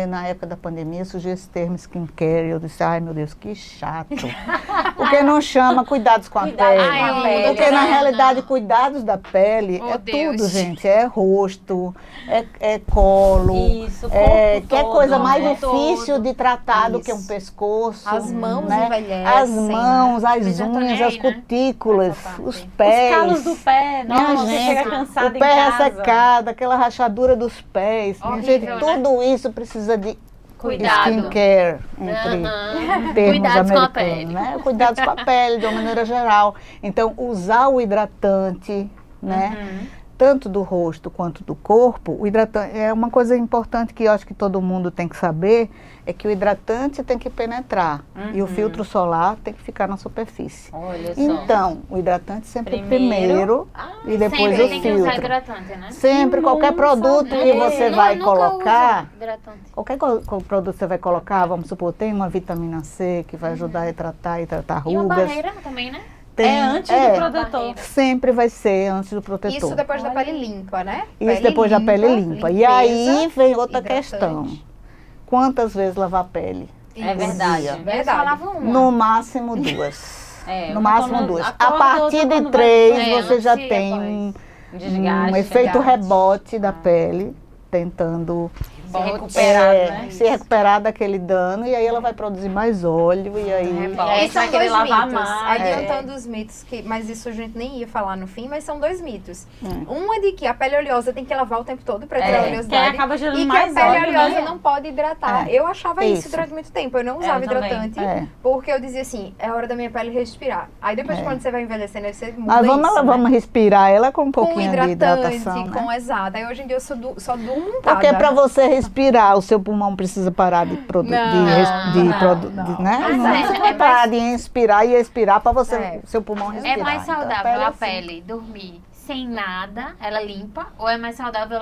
na época da pandemia, surgiu esse termo skincare, eu disse, ai meu Deus, que chato. Porque não chama cuidados com a pele. Ai, com a pele, Porque na né? realidade, cuidados da pele Oh, é Deus. tudo, gente. É rosto, é colo, Isso, é corpo que todo, coisa mais né? difícil de tratar do que um Isso. pescoço. As mãos né? envelhecem, As mãos, né? as Eu já tô unhas, nem as aí, né? cutículas, Essa parte. os Os pés. calos do pé, Minha nossa, você chega gente, cansado o em pé casa. ressecado, aquela rachadura dos pés. Minha Horrível, gente, né? tudo isso precisa de Cuidado. skincare, entre Aham. termos Cuidados com a americanos, pele. né? Cuidados com a pele, de uma maneira geral. Então, usar o hidratante, né? Tanto do rosto quanto do corpo, o hidratante é uma coisa importante que eu acho que todo mundo tem que saber, é que o hidratante tem que penetrar e o filtro solar tem que ficar na superfície. Olha só. Então, o hidratante sempre Primeiro. primeiro e depois Sempre o tem que usar filtro. hidratante, né? Sempre, qualquer produto que você Não, vai nunca colocar, uso hidratante. qualquer produto que você vai colocar, vamos supor, tem uma vitamina C que vai ajudar a hidratar e tratar E uma rugas. barreira também, né? Tem, É antes do protetor. Sempre vai ser antes do protetor. Isso depois da pele limpa, né? Isso depois da pele limpa. E aí vem outra hidratante. questão. Quantas vezes lavar a pele? É Isso. verdade. Eu só Verdade. lavo uma. No máximo duas. É, No uma máximo quando duas. A acorda, partir outra de quando vai- 3, É, você já antes e tem depois. Desgaste. efeito desgaste. rebote da pele, tentando Se recuperar, né? se recuperar daquele dano, e aí ela vai produzir mais óleo, e aí... É, E são vai querer dois lavar mitos, mais. adiantando os mitos, mas isso a gente nem ia falar no fim, mas são dois mitos. Hum. Um é de que a pele oleosa tem que lavar o tempo todo para tirar a Que aí oleosidade. acaba gerando E que mais a pele óleo, oleosa né? não pode hidratar. É. Eu achava isso Isso. durante muito tempo. Eu não usava eu também. hidratante, É. porque eu dizia assim, é hora da minha pele respirar. Aí depois, É. quando você vai envelhecendo, aí você muda Mas vamos, isso, né? vamos respirar ela com um Com pouquinho de hidratante, hidratação, né? com exato. Aí hoje em dia eu só durmo untada. Porque para você respirar, o seu pulmão precisa parar de produzir, Não. né? Mas Não é, precisa é parar de inspirar e expirar para você, É. seu pulmão respirar. É mais Então, saudável a assim. pele dormir sem nada, ela limpa, ou é mais saudável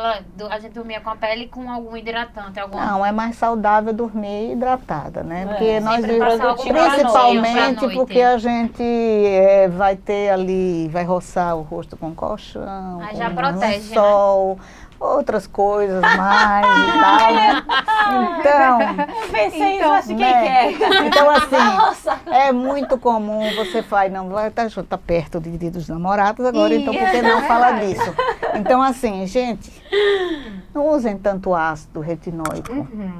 a gente dormir com a pele com algum hidratante, alguma Não, é mais saudável dormir hidratada, né? Porque nós sempre passar algum produtinho pra principalmente noite. porque a gente vai ter ali, vai roçar o rosto com colchão, Aí com já protege, né? lençol, outras coisas mais e tal, né? Então, Eu pensei Então, nisso, acho que né? quer. Então, assim, é muito comum você faz, não vai estar perto de Dia dos Namorados agora, então por que não falar disso? Então, assim, gente, não usem tanto ácido retinóico Uhum.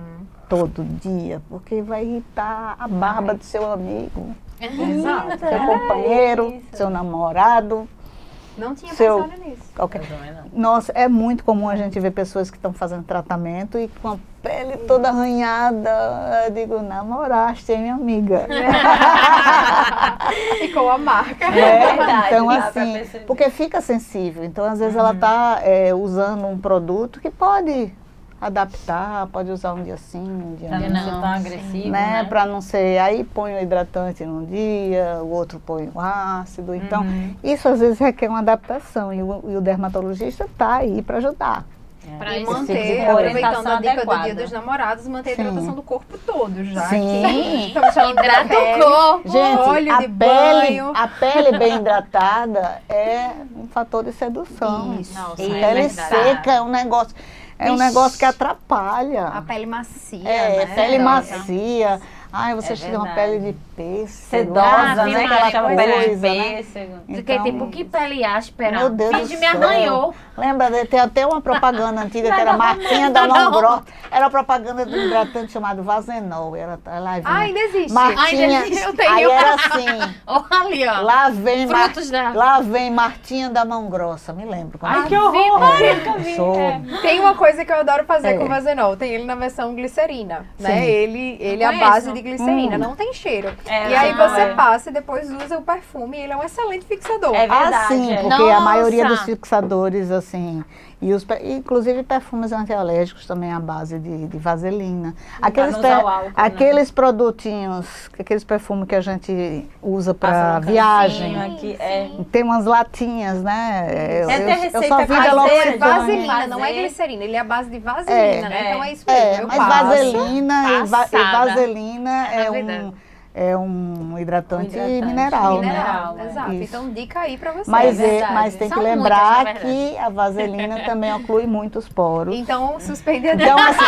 todo dia, porque vai irritar a barba do seu amigo, Exato. seu companheiro, seu namorado. Não tinha Seu- pensado nisso. Qualquer... Nossa, é muito comum a gente ver pessoas que estão fazendo tratamento e com a pele toda arranhada. Eu digo, namoraste, hein, minha amiga? Ficou a marca. verdade, então, dá pra assim, perceber. porque fica sensível. Então, às vezes, ela está usando um produto que pode adaptar, pode usar um dia sim, um dia Pra não. não ser tão agressivo, Né? né? Para não ser. Aí põe o hidratante num dia, o outro põe o ácido. Então, isso às vezes requer uma adaptação. E o dermatologista está aí para ajudar. pra E isso. manter, coisa. aproveitando a dica do Adequada. Dia dos Namorados, manter a Sim. hidratação do corpo todo, já Sim. que estamos falando da Hidrata pele. o corpo. Gente, óleo de a banho. pele bem hidratada é um fator de sedução. Isso. Nossa, E é Pele verdade. seca é um negócio, que atrapalha. A pele macia, É, né? pele Nossa. macia. Ai, você É tem uma verdade. pele de pêssego. Sedosa, Ah, né? Maria, Que chama pele de coisa, né? pêssego. Fiquei tipo, que pele áspera. Meu Deus Finge do me céu. arranhou. Lembra, tem até uma propaganda antiga que era Martinha da Mão Grossa. Era propaganda de um hidratante chamado Vazenol. Lá vinha. Ah, ainda existe. Martinha, Ainda existe, eu tenho. aí era assim, Olha ali, ó. lá da... vem Martinha da Mão Grossa, me lembro. quando Ai, eu que horror! Nunca vi. sou- Tem uma coisa que eu adoro fazer É. com o Vazenol. Tem ele na versão glicerina, Sim. né? Ele é a conheço. base de glicerina, não tem cheiro. É, e aí não, você é. passa e depois usa o perfume. E ele é um excelente fixador. É verdade. Ah, sim, é. porque a maioria Nossa! dos fixadores, assim, inclusive perfumes antialérgicos também à base de vaselina. Aqueles, não usar o álcool, né? aqueles produtinhos, aqueles perfumes que a gente usa Passa para no viagem. cantinho aqui, é. Tem umas latinhas, né? Tem até eu receita só vi da caseira Mas é de vaselina, não é fazer. glicerina. Ele é a base de vaselina, né? é. Então é isso mesmo. eu mas passo. vaselina, e Passada. vaselina é É novidade. é um hidratante, hidratante mineral, Mineral, né? exato. Isso. Então, dica aí pra vocês. Mas, verdade. mas tem que São lembrar muitas, na verdade. que a vaselina também oclui muitos poros. Então, suspende a Então, assim,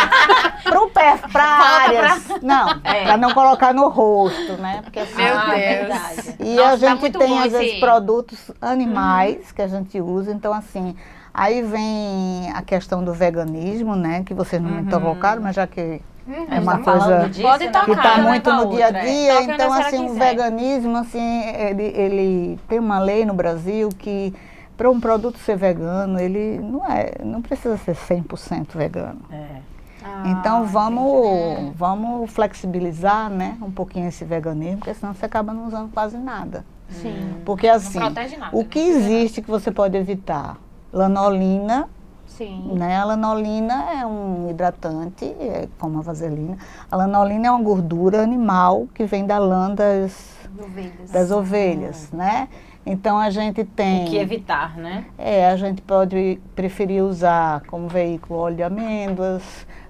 pra áreas. Não, É. pra não colocar no rosto, né? Porque assim, Meu Deus. Verdade. e Nossa, a tá gente muito tem, bom às vezes, esse- produtos animais que a gente usa. Então, assim, aí vem a questão do veganismo, né? Que vocês não me tocaram, mas já que é uma coisa Pode tocar. que está Vai muito pra no dia a outra, é. dia, Toca onde então a senhora assim, o quiser. veganismo, assim, ele tem uma lei no Brasil que para um produto ser vegano, ele não precisa ser 100% vegano. É. Então vamos flexibilizar, né, um pouquinho esse veganismo, porque senão você acaba não usando quase nada. Sim. Porque assim, Não protege nada, o né? que existe que você pode evitar? Lanolina, Sim. né? A lanolina é um hidratante, é como a vaselina. A lanolina é uma gordura animal que vem da lã das ovelhas, né? Então a gente tem... O que evitar, né? a gente pode preferir usar como veículo óleo de amêndoas,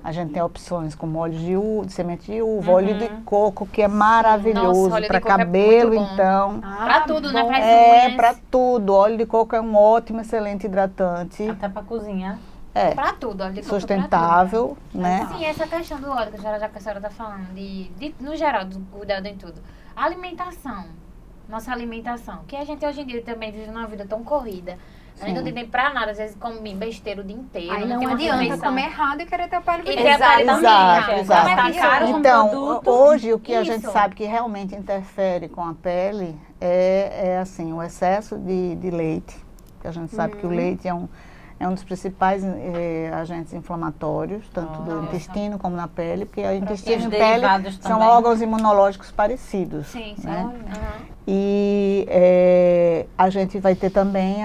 a gente tem opções como óleo de uva, de semente de uva, óleo de coco, que é maravilhoso Nossa, óleo de para coco é cabelo, muito bom. então. Pra tudo, né? Para as É, unhas. para tudo. Óleo de coco é um ótimo, excelente hidratante. Até pra cozinhar. É, Pra tudo, óleo de coco é pra sustentável, né? tudo. Sim, essa questão do óleo, que já que a senhora tá falando, no geral, do cuidado em tudo. A alimentação, nossa alimentação, que a gente hoje em dia também vive numa vida tão corrida. A gente não tem tempo pra nada, às vezes come besteira o dia inteiro. Aí tem não uma adianta refeição. comer errado e querer ter a pele E bonita. ter a pele também, Exato, né? exato. Como é Tá caro com Então, produto. hoje o que a gente Isso. sabe que realmente interfere com a pele é assim, o excesso de leite, que a gente sabe que o leite é um dos principais agentes inflamatórios, tanto do Nossa. intestino como na pele, porque o intestino e os a pele derivados são também. órgãos imunológicos parecidos. Sim, sim. né? Aham. E a gente vai ter também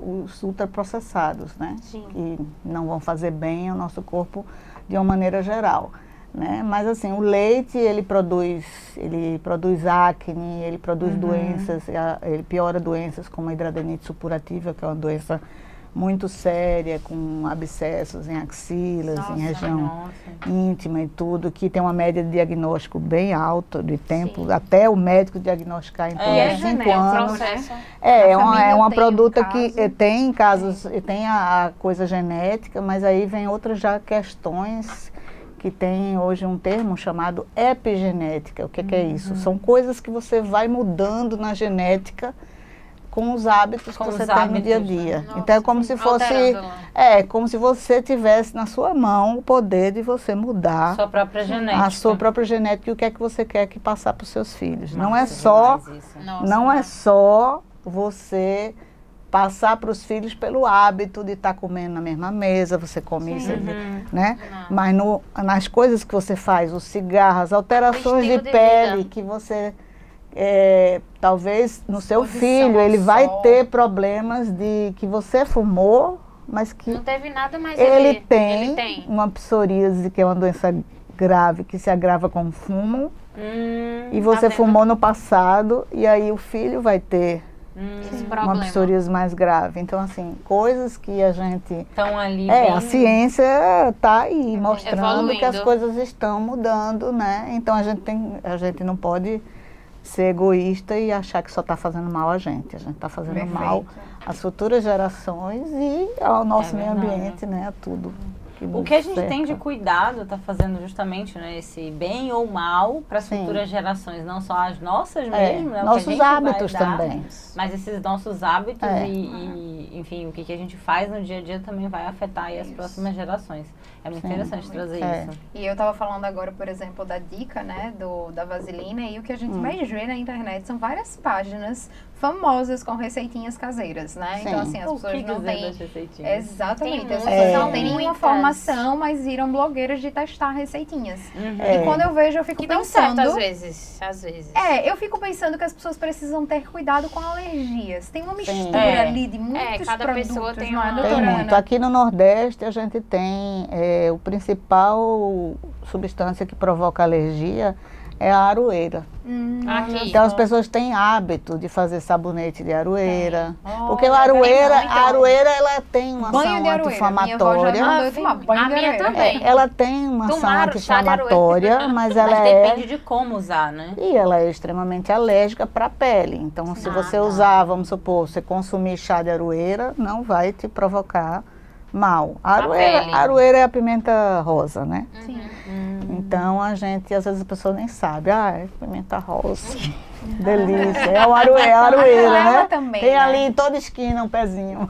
os ultraprocessados, né? Sim. Que não vão fazer bem ao nosso corpo de uma maneira geral. Né? Mas assim, o leite, ele produz acne, ele produz doenças, ele piora doenças como a hidradenite supurativa, que é uma doença muito séria, com abscessos em axilas, em região Nossa. íntima e tudo, que tem uma média de diagnóstico bem alta de tempo, Sim. até o médico diagnosticar em torno E é de 5 genético, anos. Processo. É A uma família tem produta um que caso. tem casos, tem a coisa genética, mas aí vem outras já questões que tem hoje um termo chamado epigenética. O que é isso? São coisas que você vai mudando na genética com os hábitos Com que você os tem no dia a hábitos, né? dia. Nossa, Então é como se fosse, alterando. como se você tivesse na sua mão o poder de você mudar Sua própria genética. a sua própria genética e o que é que você quer que passar para os seus filhos. Não é Massa só, demais isso. Nossa, não é só você passar para os filhos pelo hábito de estar comendo na mesma mesa, você come isso, né? Não. Mas nas coisas que você faz, os cigarros, as alterações de estilo de pele vida. que você talvez no seu Exposição filho ao ele vai sol. ter problemas de que você fumou, mas que Não teve nada, mas ele tem ele tem. uma psoríase, que é uma doença grave que se agrava com o fumo, e você vendo? fumou no passado, e aí o filho vai ter Esse uma problema. psoríase mais grave. Então, assim, coisas que a gente... Estão ali a bem... ciência está aí mostrando que as Evoluindo. coisas estão mudando, né? Então, a gente não pode ser egoísta e achar que só está fazendo mal a gente. A gente está fazendo Perfeito. mal às futuras gerações e ao nosso meio verdade. ambiente, né? A tudo. O que a gente cerca. tem de cuidado está fazendo justamente, né, esse bem ou mal para as Sim. futuras gerações, não só as nossas mesmo, né, o que a nossos gente vai hábitos dar, também. mas esses nossos hábitos É. enfim, o que a gente faz no dia a dia também vai afetar aí as próximas gerações. É muito Sim. interessante trazer É. isso. E eu tava falando agora, por exemplo, da dica, né, da vaselina, e o que a gente mais vê na internet são várias páginas famosas com receitinhas caseiras, né? Sim. Então, assim, as O pessoas que não dizer têm... das receitinhas? Exatamente, Tem as muitas, pessoas não têm muitas. nenhuma formação, mas viram blogueiras de testar receitinhas. É. E quando eu vejo, eu fico Que dão certo pensando... às vezes. Às vezes. Eu fico pensando que as pessoas precisam ter cuidado com alergias. Tem uma mistura É. ali de muitos cada produtos, pessoa tem não é, uma- Tem doutora muito. Ana? Aqui no Nordeste a gente tem o principal substância que provoca alergia é a aroeira. Aqui. Então as pessoas têm hábito de fazer sabonete de aroeira. Porque Olha, a aroeira, tem muito. a aroeira ela tem uma Banho ação de aroeira. Minha avó já anti-inflamatória. mandou eu tomar banho A de minha aroeira. também. Ela tem uma ação Tomaram chá de aroeira. anti-inflamatória, mas ela Mas é depende de como usar, né? e ela é extremamente alérgica para a pele. Então, se você usar, vamos supor, você consumir chá de aroeira, não vai te provocar mal. pele. A aroeira é a pimenta rosa, né? Sim. Então, a gente, às vezes a pessoa nem sabe. Ah, é pimenta rosa. Delícia. É a aroeira, canela né? também, Tem né? ali em toda esquina um pezinho.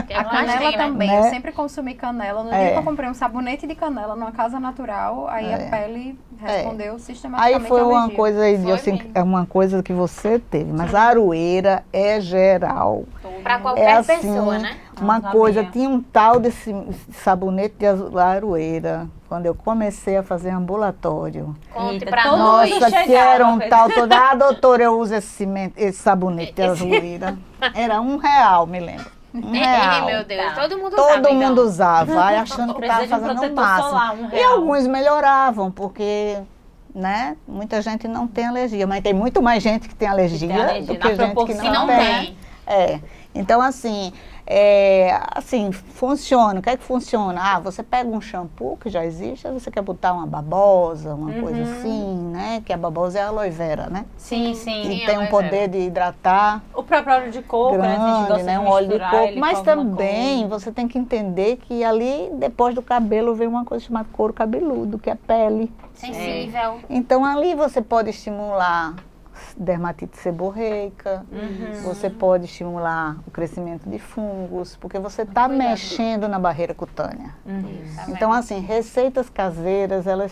Que é A o que mais canela tem, né? também, Né? eu sempre consumi canela. No dia que eu comprei um sabonete de canela numa casa natural, aí a pele respondeu sistematicamente Aí foi a uma alergia. coisa aí, Foi assim, mesmo. é uma coisa que você teve. Mas a aroeira é geral. Pra É qualquer assim, pessoa, né? uma Não coisa, sabia. tinha um tal desse sabonete de aroeira, quando eu comecei a fazer ambulatório. Conte Eita, pra todo nós. mundo Nossa, que chegava era um com tal todo. Ah, doutora, eu uso esse sabonete de aroeira. Era R$1, me lembro. R$1. Meu Deus, Tá. todo mundo Todo sabe, mundo então. usava, aí achando que Precisa estava de um fazendo o protetor máximo. solar, E R$1. alguns melhoravam, porque, né, muita gente não tem alergia, mas tem muito mais gente que tem alergia, do que na gente que proporção, não não tem. tem. É. Então, assim, funciona. O que é que funciona? Ah, você pega um shampoo que já existe, aí você quer botar uma babosa, uma coisa assim, né? Que a babosa é a aloe vera, né? Sim, sim. E Sim, tem um aloe poder de hidratar O próprio óleo de coco, né? A gente grande, gosta né? de Um óleo de misturar coco. ele Mas com alguma também coisa. você tem que entender que ali, depois do cabelo, vem uma coisa chamada couro cabeludo, que é a pele. Sensível. Então ali você pode estimular dermatite seborreica, você pode estimular o crescimento de fungos, porque você está mexendo na barreira cutânea. Tá Então, vendo? assim, receitas caseiras, elas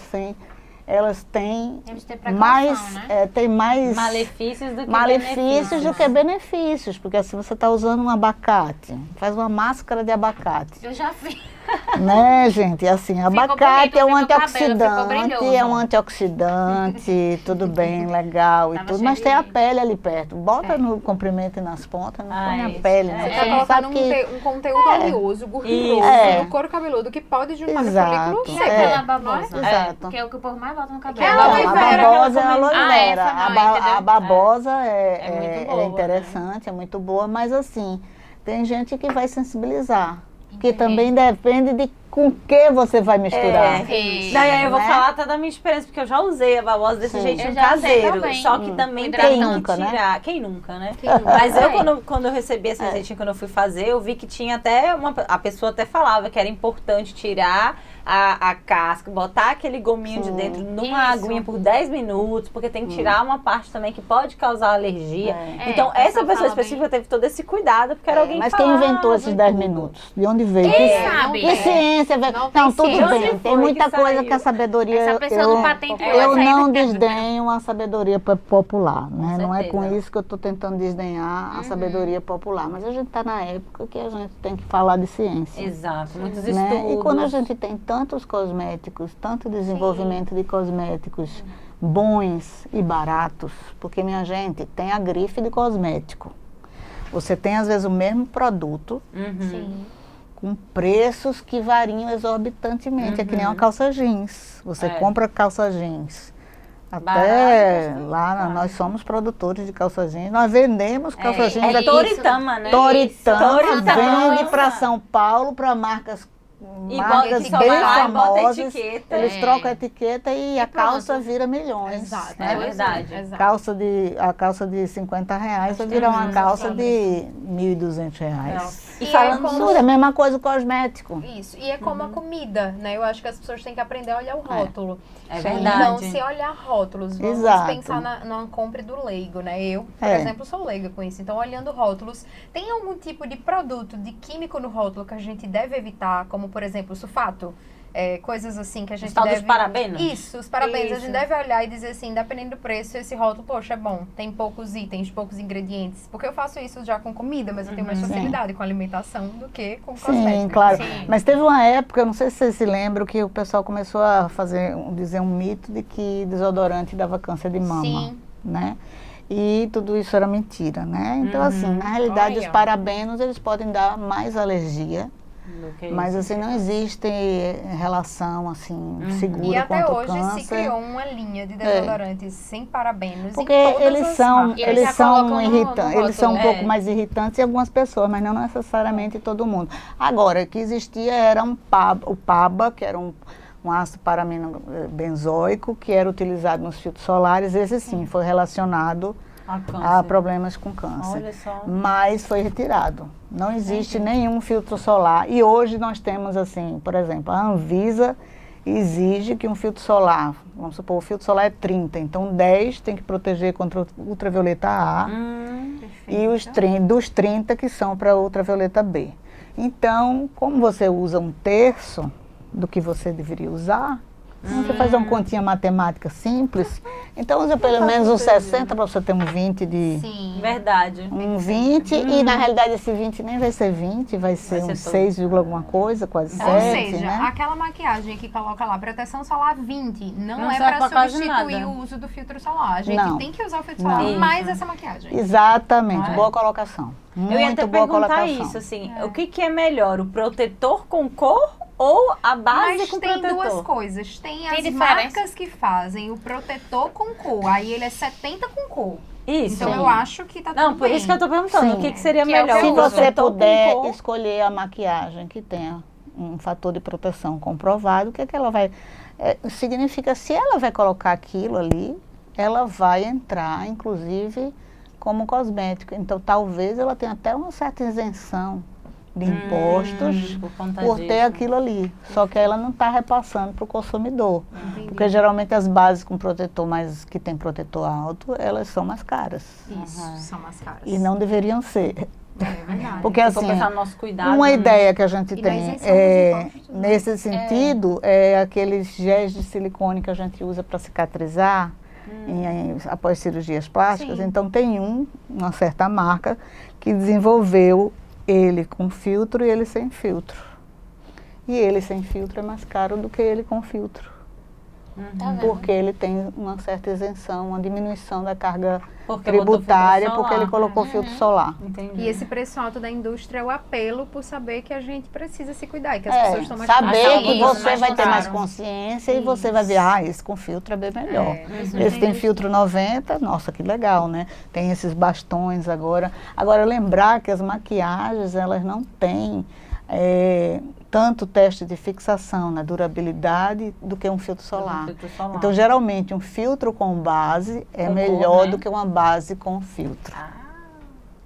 têm Temos que ter precaução, mais, né? tem mais Malefícios do que malefícios benefícios. do que benefícios, porque assim, você está usando um abacate, faz uma máscara de abacate. Eu já fiz. Né, gente? E assim, abacate bonito, é um fica o cabelo, ficou antioxidante, brilhoso. é um antioxidante, tudo bem, legal e Tava tudo, mas cheio tem a de- pele ali perto. Bota no comprimento e nas pontas, não põe a isso. pele, É, né? Você Você tá não colocando sabe que... um conteúdo oleoso, gorduroso, É. no couro cabeludo, que pode juntar Exato. no folículo E É. seco. aquela babosa? Exato. Que é o que o povo mais bota no cabelo. É Então, aloe a vera, babosa é a aloe Ah, vera. essa não, A entendeu? babosa É muito é boa, interessante, é muito boa, mas assim, tem gente que vai sensibilizar. Que também depende de com que você vai misturar. Sim. Daí aí eu vou Né? falar até da minha experiência, porque eu já usei a babosa desse Sim. jeitinho Eu já usei caseiro. também. Só que também Quem tem que nunca, né? tirar. Quem nunca, né? Quem nunca? Mas eu, É. quando eu recebi esse jeitinho, quando eu fui fazer, eu vi que tinha até a pessoa até falava que era importante tirar a casca, botar aquele gominho de dentro numa Isso. aguinha por 10 minutos, porque tem que tirar uma parte também que pode causar alergia. É. Então, É, o essa pessoal pessoa fala específica teve todo esse cuidado, porque era alguém Mas que quem falava inventou esses e 10 tudo. minutos? De onde veio? Quem Que- sabe? Que ciência, velho. Não Não, tem tudo ciência. bem. Onde Tem foi muita que coisa saiu? que a sabedoria. Essa pessoa eu, não patenteou eu essa aí, não né? desdenho a sabedoria popular, né? Não é com certeza. isso que eu estou tentando desdenhar a sabedoria popular. Mas a gente está na época que a gente tem que falar de ciência. Exato, muitos Né? estudos. E quando a gente tem tantos cosméticos, tanto desenvolvimento de cosméticos bons e baratos, porque, minha gente, tem a grife de cosmético. Você tem, às vezes, o mesmo produto Uhum. Sim. com preços que variam exorbitantemente. É que nem uma calça jeans. Você É. compra calça jeans. Até Barato, lá, nós somos produtores de calça jeans. Nós vendemos calça jeans É aqui. Toritama, né? Toritama Toritama. vende para São Paulo, para marcas E marcas bota bem lá, bota famosas. etiqueta. Eles É. trocam a etiqueta e a pronto. calça vira milhões. Exato. né? É verdade. Exato. A calça de R$50 vai virar uma calça de R$1.200. E E falando é como- Tudo é a mesma coisa o cosmético. Isso, e é como a comida, né? Eu acho que as pessoas têm que aprender a olhar o rótulo. É Sim. verdade. Então, se olhar rótulos, vamos Exato. pensar na compra do leigo, né? Eu, por É. exemplo, sou leiga com isso. Então, olhando rótulos, tem algum tipo de produto, de químico no rótulo que a gente deve evitar, como, por exemplo, sulfato? Coisas assim que a gente Os tal deve... dos parabenos? Isso, os parabéns. A Isso. gente deve olhar e dizer assim, dependendo do preço, esse rótulo, poxa, é bom. Tem poucos itens, poucos ingredientes. Porque eu faço isso já com comida, mas eu tenho mais facilidade com alimentação do que com Sim, cosméticos. claro. Sim. Mas teve uma época, eu não sei se vocês se lembram, que o pessoal começou a dizer um mito de que desodorante dava câncer de mama. Sim. Né? E tudo isso era mentira, né? Então, assim, na realidade, Olha. os parabenos, eles podem dar mais alergia, do que Mas isso. assim, não existe relação assim segura E até quanto hoje câncer. se criou uma linha de desodorantes sem parabenos Porque em todas eles as são, marcas. Eles eles já são colocam no irritantes, eles são um rótulo. pouco mais irritantes em algumas pessoas, mas não necessariamente em todo mundo. Agora, o que existia era o PABA, que era um ácido paramino-benzoico, que era utilizado nos filtros solares. Esse sim foi relacionado A a câncer. problemas com câncer. Olha só. Mas foi retirado. Não existe nenhum filtro solar. E hoje nós temos assim, por exemplo, a Anvisa exige que um filtro solar, vamos supor, o filtro solar é 30, então 10 tem que proteger contra o ultravioleta A e os dos 30 que são para ultravioleta B. Então, como você usa 1/3 do que você deveria usar, você faz uma continha matemática simples, então usa pelo menos uns 60 para você ter um 20 de... Sim. Verdade. Um 20, e na realidade esse 20 nem vai ser 20, vai ser ser uns todo. 6, alguma coisa, quase 7, Ou seja, né? aquela maquiagem que coloca lá, proteção solar 20, não Não é serve para pra quase substituir nada. o uso do filtro solar. A gente Não. tem que usar o filtro Não. solar Isso. mais essa maquiagem. Exatamente, Ah, é? boa colocação. Eu ia até Muito boa perguntar colocação. isso, assim, o que é melhor, o protetor com cor ou a base Mas com tem protetor? duas coisas. Tem as diferença? marcas que fazem o protetor com cor. Aí ele é 70 com cor. Isso. Então eu acho que tá tudo Não, por bem. isso que eu tô perguntando, Sim. o que seria Que é o melhor? que Se eu o uso. você protetor com puder cor? escolher a maquiagem que tenha um fator de proteção comprovado, o que é que ela vai... significa, se ela vai colocar aquilo ali, ela vai entrar, inclusive, como cosmético. Então, talvez ela tenha até uma certa isenção de impostos por conta por ter disso. aquilo ali. Só que ela não está repassando para o consumidor. Porque geralmente as bases com protetor, mas que tem protetor alto, elas são mais caras. Isso, são mais caras. E não deveriam ser. É verdade. Porque Se for assim, pensar no nosso cuidado, uma né? ideia que a gente E da tem isenção dos impostos, né? nesse sentido é aqueles géis de silicone que a gente usa para cicatrizar após cirurgias plásticas. Sim. Então tem uma certa marca que desenvolveu ele com filtro e ele sem filtro. E ele sem filtro é mais caro do que ele com filtro. Tá vendo? Porque ele tem uma certa isenção, uma diminuição da carga Porque botou tributária, filtro porque ele solar. colocou filtro solar. Entendi. E esse preço alto da indústria é o apelo por saber que a gente precisa se cuidar e que as pessoas estão mais saber mais que saúde, você mais vai ter mais claro. consciência e você vai ver, esse com filtro é bem melhor. Esse tem filtro 90, nossa, que legal, né? Tem esses bastões agora. Agora, lembrar que as maquiagens, elas não têm tanto teste de fixação na durabilidade do que um filtro solar. Filtro solar. Então, geralmente, um filtro com base é Com cor, melhor né? do que uma base com filtro.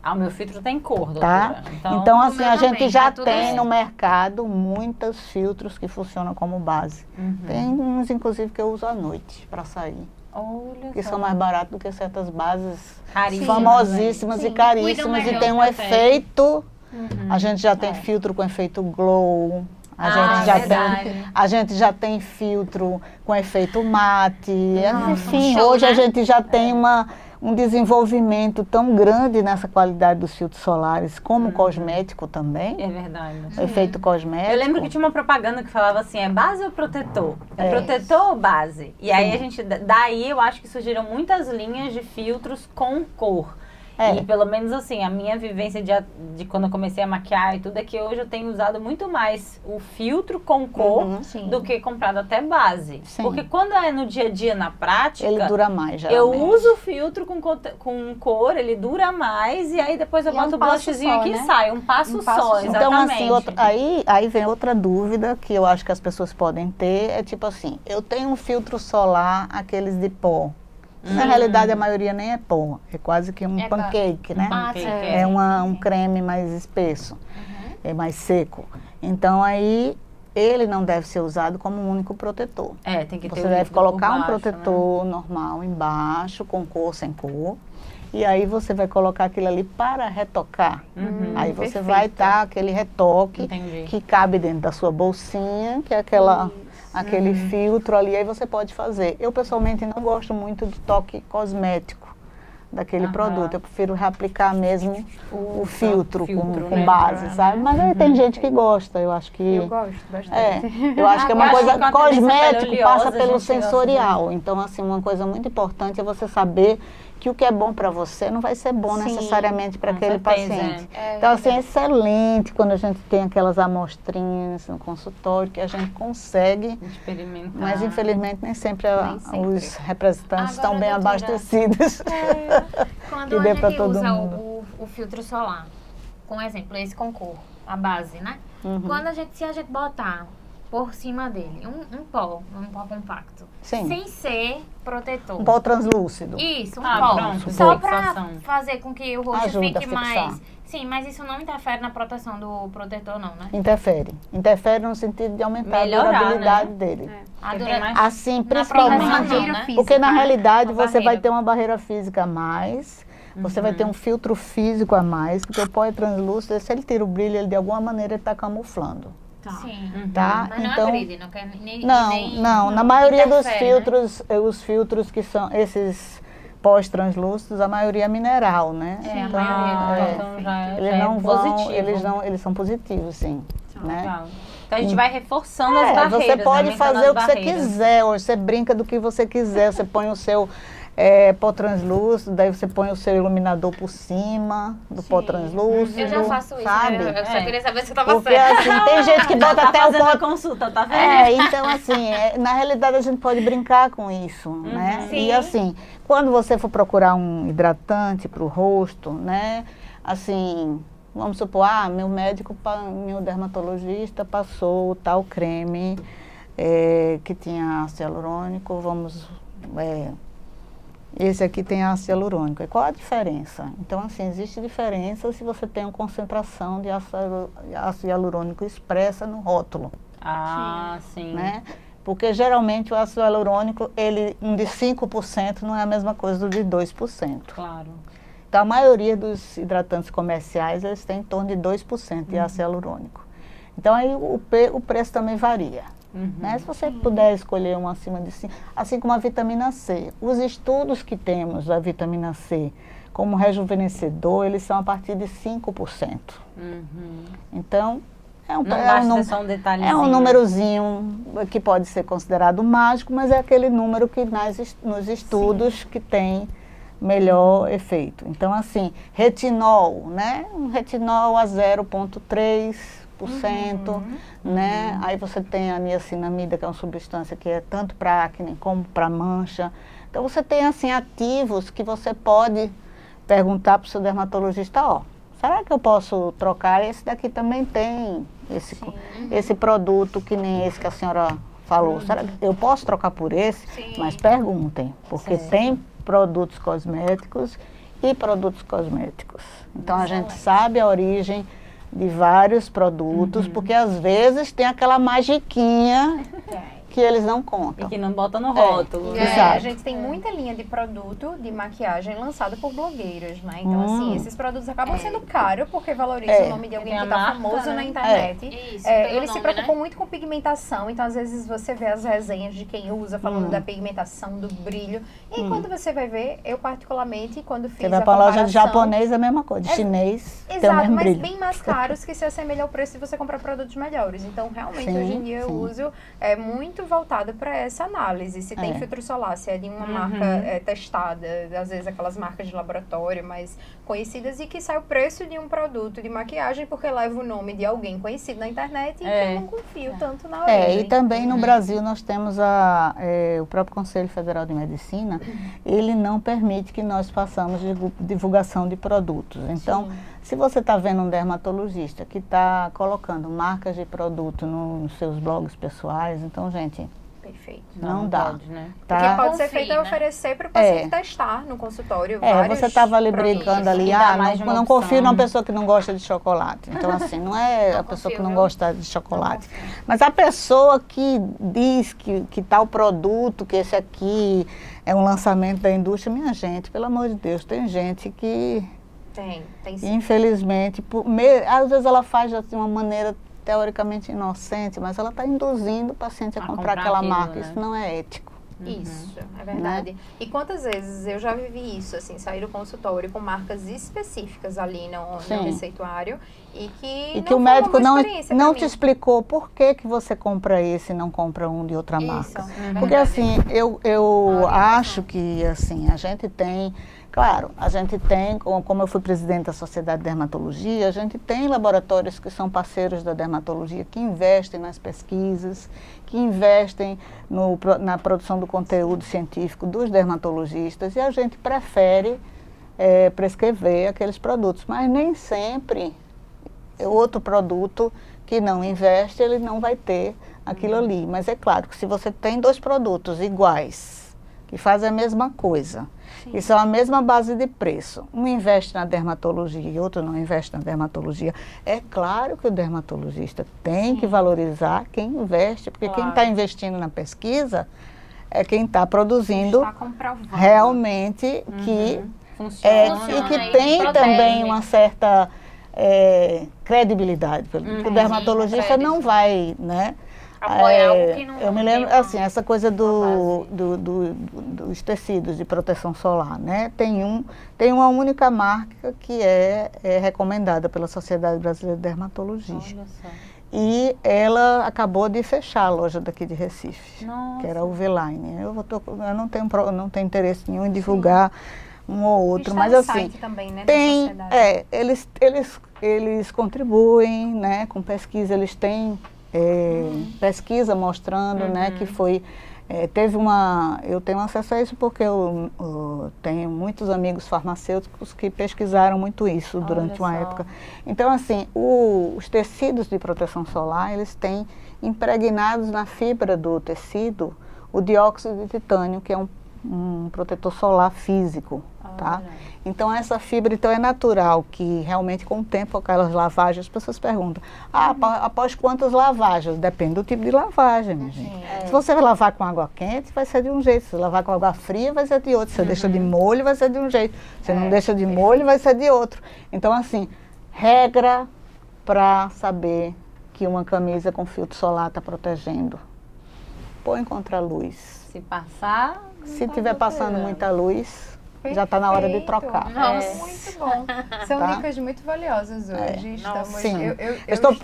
Ah, o meu filtro tem cor, Tá? doutora. Então, assim, meu a gente também, já tá tudo tem bem. no mercado muitos filtros que funcionam como base. Tem uns, inclusive, que eu uso à noite para sair. Olha Que só. são mais baratos do que certas bases Caríssimo, famosíssimas Sim. e caríssimas. Cuidam E tem um melhor do que efeito... A gente já tem filtro com efeito glow. A gente já tem filtro com efeito mate. Enfim, show, hoje né? a gente já tem um desenvolvimento tão grande nessa qualidade dos filtros solares, como cosmético também. É verdade. Efeito cosmético. Eu lembro que tinha uma propaganda que falava assim, é base ou protetor? É protetor ou base? E aí a gente, daí eu acho que surgiram muitas linhas de filtros com cor. E pelo menos assim, a minha vivência de quando eu comecei a maquiar e tudo é que hoje eu tenho usado muito mais o filtro com cor Sim. do que comprado até base. Sim. Porque quando é no dia a dia, na prática, Ele dura mais, eu geralmente. uso o filtro com cor, ele dura mais e aí depois eu E é um boto o passo blushzinho só, aqui né? e sai. Um passo passo só, só. exatamente. Então, assim, aí vem outra dúvida que eu acho que as pessoas podem ter, é tipo assim, eu tenho um filtro solar, aqueles de pó. Na realidade, a maioria nem é pó, é quase que um pancake, né? Pancake, É um creme mais espesso, é mais seco. Então, aí, ele não deve ser usado como um único protetor. Tem que ter Você o deve líquido por colocar um baixo, né? protetor normal embaixo, com cor, sem cor. E aí você vai colocar aquilo ali para retocar. Aí você perfeito. vai dar aquele retoque Entendi. que cabe dentro da sua bolsinha, que é aquele filtro ali, aí você pode fazer. Eu, pessoalmente, não gosto muito do toque cosmético daquele produto. Eu prefiro reaplicar mesmo o filtro com né? base, sabe? Mas aí tem gente que gosta, eu acho que... Eu gosto bastante. Eu acho que é uma Eu acho coisa, que com a tendência cosmético oleosa, passa a pelo gente gosta sensorial. Então, assim, uma coisa muito importante é você saber que o que é bom para você não vai ser bom Sim, necessariamente para com aquele certeza. paciente. É Então, assim, é excelente quando a gente tem aquelas amostrinhas no consultório que a gente consegue, Experimentar. mas infelizmente nem sempre, Nem sempre. os representantes estão Agora, bem doutora, abastecidos. Quando Que a dê pra gente todo usa mundo. o filtro solar, com exemplo, esse concurso, a base, né? Uhum. Se a gente botar por cima dele um pó compacto, Sim. sem ser protetor. Um pó translúcido. Isso, um pó. Pronto, Só fixação. pra fazer com que o rosto Ajuda a fique fixar. mais... Sim, mas isso não interfere na proteção do protetor, não, né? Interfere. Interfere no sentido de aumentar Melhorar, a durabilidade né? dele. A Porque dura- tem mais- Assim, proteção, principalmente. não, né? Porque na Física, realidade Uma você vai barreira. ter uma barreira física a mais, você vai ter um filtro físico a mais, porque o pó é translúcido, se ele tira o brilho, ele de alguma maneira está camuflando, Sim. tá? Mas não Então, é brilho, não quer nem... não, nem- não, na maioria dos interfere, né? filtros, os filtros que são esses pós translúcidos, a maioria é mineral, né? É, a Então, maioria. Então já eles é não vão, positivo. eles são positivos, sim, né? Legal. Então a gente vai reforçando as barreiras. Você pode né? fazer Aumentando o que as você barreiras. quiser, hoje você brinca do que você quiser, você põe o seu pó translúcido, daí você põe o seu iluminador por cima do pó translúcido. Eu já faço isso, sabe? eu só É. queria saber se eu tava Porque certa. assim, tem gente que Já bota tá até o fazendo a pó. consulta, tá vendo? Então assim, na realidade a gente pode brincar com isso, né? Sim. E assim, quando você for procurar um hidratante para o rosto, né? Assim, vamos supor, meu médico, meu dermatologista passou tal creme que tinha ácido hialurônico, esse aqui tem ácido hialurônico. E qual a diferença? Então, assim, existe diferença se você tem uma concentração de ácido hialurônico expressa no rótulo, Ah, sim. né? Porque geralmente o ácido hialurônico, um de 5% não é a mesma coisa do de 2%. Claro. Então, a maioria dos hidratantes comerciais, eles têm em torno de 2% de ácido hialurônico. Então, aí o preço também varia. Né? Se você puder escolher um acima de 5, assim como a vitamina C. Os estudos que temos da vitamina C como rejuvenescedor, eles são a partir de 5%. Então, Não basta ser só um detalhezinho. é um númerozinho que pode ser considerado mágico, mas é aquele número que nos estudos que tem melhor efeito. Então, assim, retinol, né? Um retinol a 0,3%, né? Aí você tem a niacinamida, que é uma substância que é tanto para acne como para mancha. Então, você tem, assim, ativos que você pode perguntar para o seu dermatologista, será que eu posso trocar? Esse daqui também tem esse produto que nem esse que a senhora falou. Será que eu posso trocar por esse? Mas perguntem, porque tem produtos cosméticos e produtos cosméticos. Então a gente sabe a origem de vários produtos, porque às vezes tem aquela magiquinha que eles não E contam. que não bota no rótulo. Exato. A gente tem muita linha de produto de maquiagem lançada por blogueiros, né? Então, assim, esses produtos acabam sendo caros porque valorizam o nome de alguém Tem que a tá marca, famoso né? na internet. Isso, Eles se pelo nome, preocupam né? muito com pigmentação, então às vezes você vê as resenhas de quem usa falando da pigmentação, do brilho. E aí, quando você vai ver, eu particularmente, quando fiz Você vai a para a loja de comparação- japonês, é a mesma coisa. De chinês, tem o Exato, mesmo mas brilho. bem mais caros que se assemelha ao preço de você comprar produtos melhores. Então, realmente, Sim, hoje em dia eu sim. uso muito voltado para essa análise. Se tem filtro solar, se é de uma marca testada, às vezes aquelas marcas de laboratório mais conhecidas, e que sai o preço de um produto de maquiagem porque leva o nome de alguém conhecido na internet e que eu não confio tanto na origem. E também no Brasil nós temos o próprio Conselho Federal de Medicina, ele não permite que nós façamos divulgação de produtos. Então, se você está vendo um dermatologista que está colocando marcas de produto nos seus blogs pessoais, então, gente, Perfeito. não dá. Pode, né? O Tá? que pode ser Confie, feito é né? oferecer para o paciente testar no consultório vários Você estava ali produtos. brincando ali, E dá mais de uma não opção. confio numa pessoa que não gosta de chocolate. Então, assim, não é a pessoa que confio, não viu? gosta de chocolate. Mas a pessoa que diz que tal produto, que esse aqui é um lançamento da indústria, minha gente, pelo amor de Deus, tem gente que, Tem sim. infelizmente, às vezes ela faz de uma maneira teoricamente inocente, mas ela está induzindo o paciente a comprar comprar aquela aquilo, marca. né? Isso não é ético. Isso, é verdade. E quantas vezes eu já vivi isso, assim, sair do consultório com marcas específicas ali no Sim. receituário e que E que o foi médico uma boa experiência não pra te mim. explicou por que você compra esse e não compra um de outra Isso, marca. é Porque verdade. assim, eu acho que assim, a gente tem Claro, a gente tem, como eu fui presidente da Sociedade de Dermatologia, a gente tem laboratórios que são parceiros da dermatologia, que investem nas pesquisas, que investem na produção do conteúdo científico dos dermatologistas, e a gente prefere prescrever aqueles produtos, mas nem sempre outro produto que não investe, ele não vai ter aquilo ali. Mas é claro que se você tem 2 produtos iguais, que fazem a mesma coisa, e são a mesma base de preço, um investe na dermatologia e outro não investe na dermatologia, é claro que o dermatologista tem que valorizar quem investe, porque quem está investindo na pesquisa é quem está produzindo Está comprovado. realmente que Funciona. e que e tem protege. também uma certa credibilidade. O dermatologista não vai, né? Apoiar algo que não Eu me tem lembro, uma- assim, essa coisa dos tecidos de proteção solar, né? Tem uma única marca que é recomendada pela Sociedade Brasileira de Dermatologia. Olha só. E ela acabou de fechar a loja daqui de Recife, Nossa. que era o V-Line. Eu não tenho interesse nenhum em divulgar um ou outro, Está mas no assim, site também, né, da tem, sociedade. eles contribuem, né, com pesquisa, eles têm pesquisa mostrando, né, que foi, eu tenho acesso a isso porque eu tenho muitos amigos farmacêuticos que pesquisaram muito isso durante uma só. época. Então, assim, os tecidos de proteção solar, eles têm impregnados na fibra do tecido o dióxido de titânio, que é um protetor solar físico, tá? Então essa fibra, então é natural que realmente com o tempo, aquelas lavagens, as pessoas perguntam, após quantas lavagens? Depende do tipo de lavagem, minha gente. Se você lavar com água quente, vai ser de um jeito. Se lavar com água fria, vai ser de outro. Se você deixa de molho, vai ser de um jeito. Se não deixa de molho, vai ser de outro. Então, assim, regra para saber que uma camisa com filtro solar está protegendo. Põe contra a luz. Se passar... Se estiver passando muita luz, já está na hora de Perfeito. trocar. Nossa, muito bom. São Tá? dicas muito valiosas hoje. Estamos, Sim. eu Estamos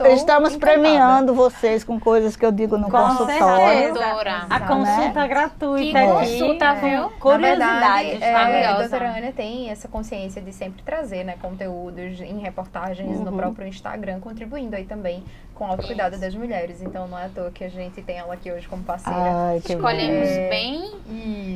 encantada. premiando vocês com coisas que eu digo no Com consultório. certeza. Doutora. A consulta gratuita Que aqui. consulta, viu? Com curiosidades. Na verdade, a maravilhosa. doutora Ana tem essa consciência de sempre trazer, né, conteúdos em reportagens no próprio Instagram, contribuindo aí também com o autocuidado das mulheres. Então não é à toa que a gente tem ela aqui hoje como parceira. Ai, que Escolhemos bom. bem.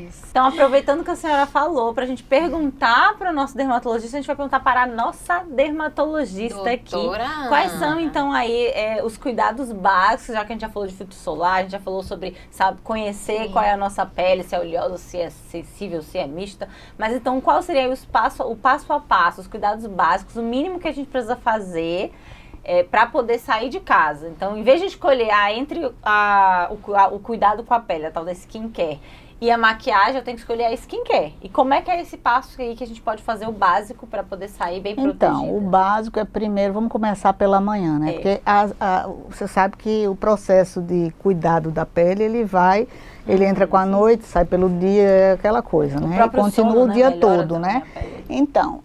Isso. Então, aproveitando que a senhora falou, para a gente perguntar para o nosso dermatologista, a gente vai perguntar para a nossa dermatologista aqui. Doutora Quais Ana. são, então, aí os cuidados básicos, já que a gente já falou de filtro solar, a gente já falou sobre, sabe, conhecer qual é a nossa pele, se é oleosa, se é sensível, se é mista. Mas, então, qual seria o passo a passo, os cuidados básicos, o mínimo que a gente precisa fazer para poder sair de casa? Então, em vez de escolher entre o cuidado com a pele, a tal da skincare, e a maquiagem, eu tenho que escolher a skincare. E como é que é esse passo aí que a gente pode fazer o básico para poder sair bem protegida? Então, o básico é primeiro, vamos começar pela manhã, né? Porque você sabe que o processo de cuidado da pele, ele entra com a noite, sai pelo dia, é aquela coisa, né? E próprio continua sono, o né, dia melhora todo, também né? a pele.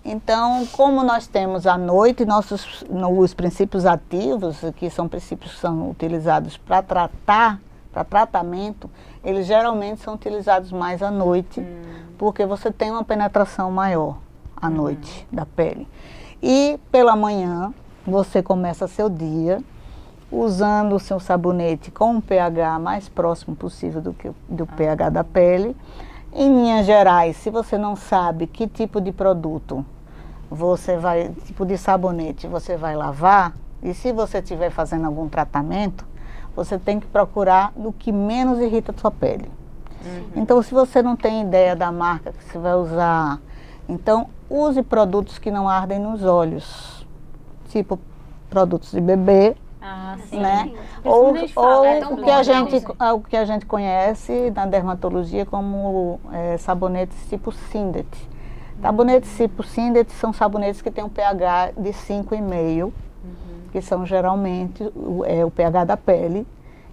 Então, como nós temos à noite, os princípios ativos, que são princípios que são utilizados para tratamento, eles geralmente são utilizados mais à noite, porque você tem uma penetração maior à noite da pele. E pela manhã, você começa seu dia usando o seu sabonete com um pH mais próximo possível do pH da pele. Em linhas gerais, se você não sabe que tipo de produto tipo de sabonete você vai lavar, e se você estiver fazendo algum tratamento, você tem que procurar no que menos irrita a sua pele. Então, se você não tem ideia da marca que você vai usar, então use produtos que não ardem nos olhos, tipo produtos de bebê, Sim. né? Ou O que a gente conhece na dermatologia como sabonetes tipo Sindet. Sabonetes tipo Sindet são sabonetes que têm um pH de 5,5, que são geralmente o pH da pele,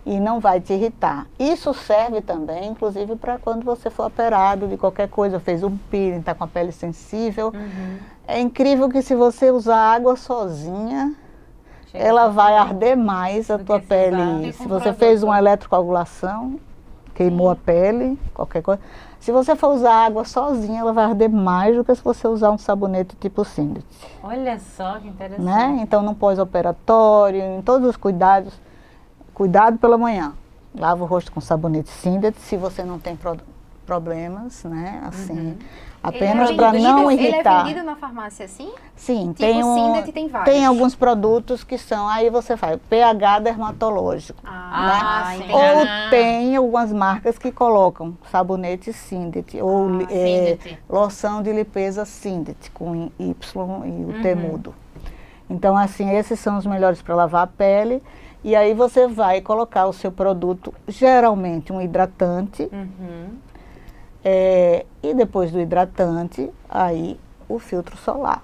e não vai te irritar. Isso serve também, inclusive, para quando você for operado de qualquer coisa, fez um peeling, está com a pele sensível. É incrível que se você usar água sozinha, ela vai arder mais a tua pele. Se você fez uma eletrocoagulação, queimou a pele, qualquer coisa, Se você for usar água sozinha, ela vai arder mais do que se você usar um sabonete tipo Sindet, Olha só que interessante. né? Então, no pós-operatório, em todos os cuidados, cuidado pela manhã. Lava o rosto com sabonete Sindet, se você não tem problemas, né? Assim, apenas para não irritar. Ele é vendido na farmácia assim? Sim, Tipo Sindet tem vários. tem alguns produtos que são, aí você faz pH dermatológico. Ah, sim. entendi. Ou tem algumas marcas que colocam sabonete Sindet, ou Sindet. loção de limpeza Sindet, com Y e o T mudo. Então, assim, esses são os melhores para lavar a pele. E aí você vai colocar o seu produto, geralmente um hidratante, e depois do hidratante, aí o filtro solar.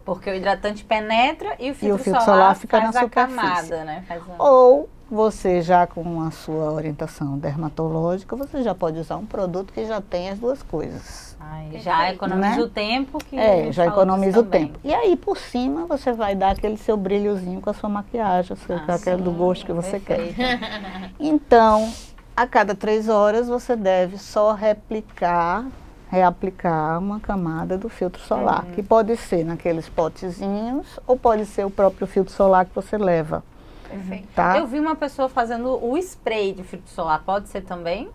Porque o hidratante penetra e o filtro, filtro solar fica faz na a superfície. camada, né? Ou você já com a sua orientação dermatológica, você já pode usar um produto que já tem as duas coisas. Ai, já economiza Né? o tempo que a gente Já falou economiza disso o também. tempo. E aí, por cima, você vai dar aquele seu brilhozinho com a sua maquiagem, aquele do gosto que você quer. Então, a cada 3 horas, você deve só reaplicar uma camada do filtro solar, que pode ser naqueles potezinhos, ou pode ser o próprio filtro solar que você leva. Perfeito. Tá? Eu vi uma pessoa fazendo o spray de filtro solar, pode ser também?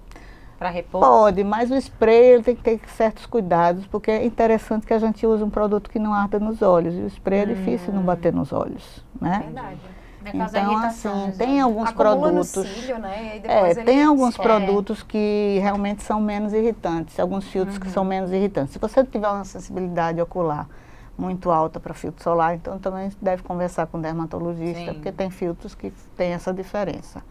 Para repor? Pode, mas o spray ele tem que ter certos cuidados, porque é interessante que a gente use um produto que não arda nos olhos. E o spray é difícil não bater nos olhos, né? Verdade. Vai causar Então, irritação assim, nos tem olhos. alguns Acumula no produtos. cílio, né? E aí depois ele Tem alguns escorre. produtos que realmente são menos irritantes, alguns filtros que são menos irritantes. Se você tiver uma sensibilidade ocular muito alta para filtro solar, então também deve conversar com o dermatologista, Sim. porque tem filtros que têm essa diferença.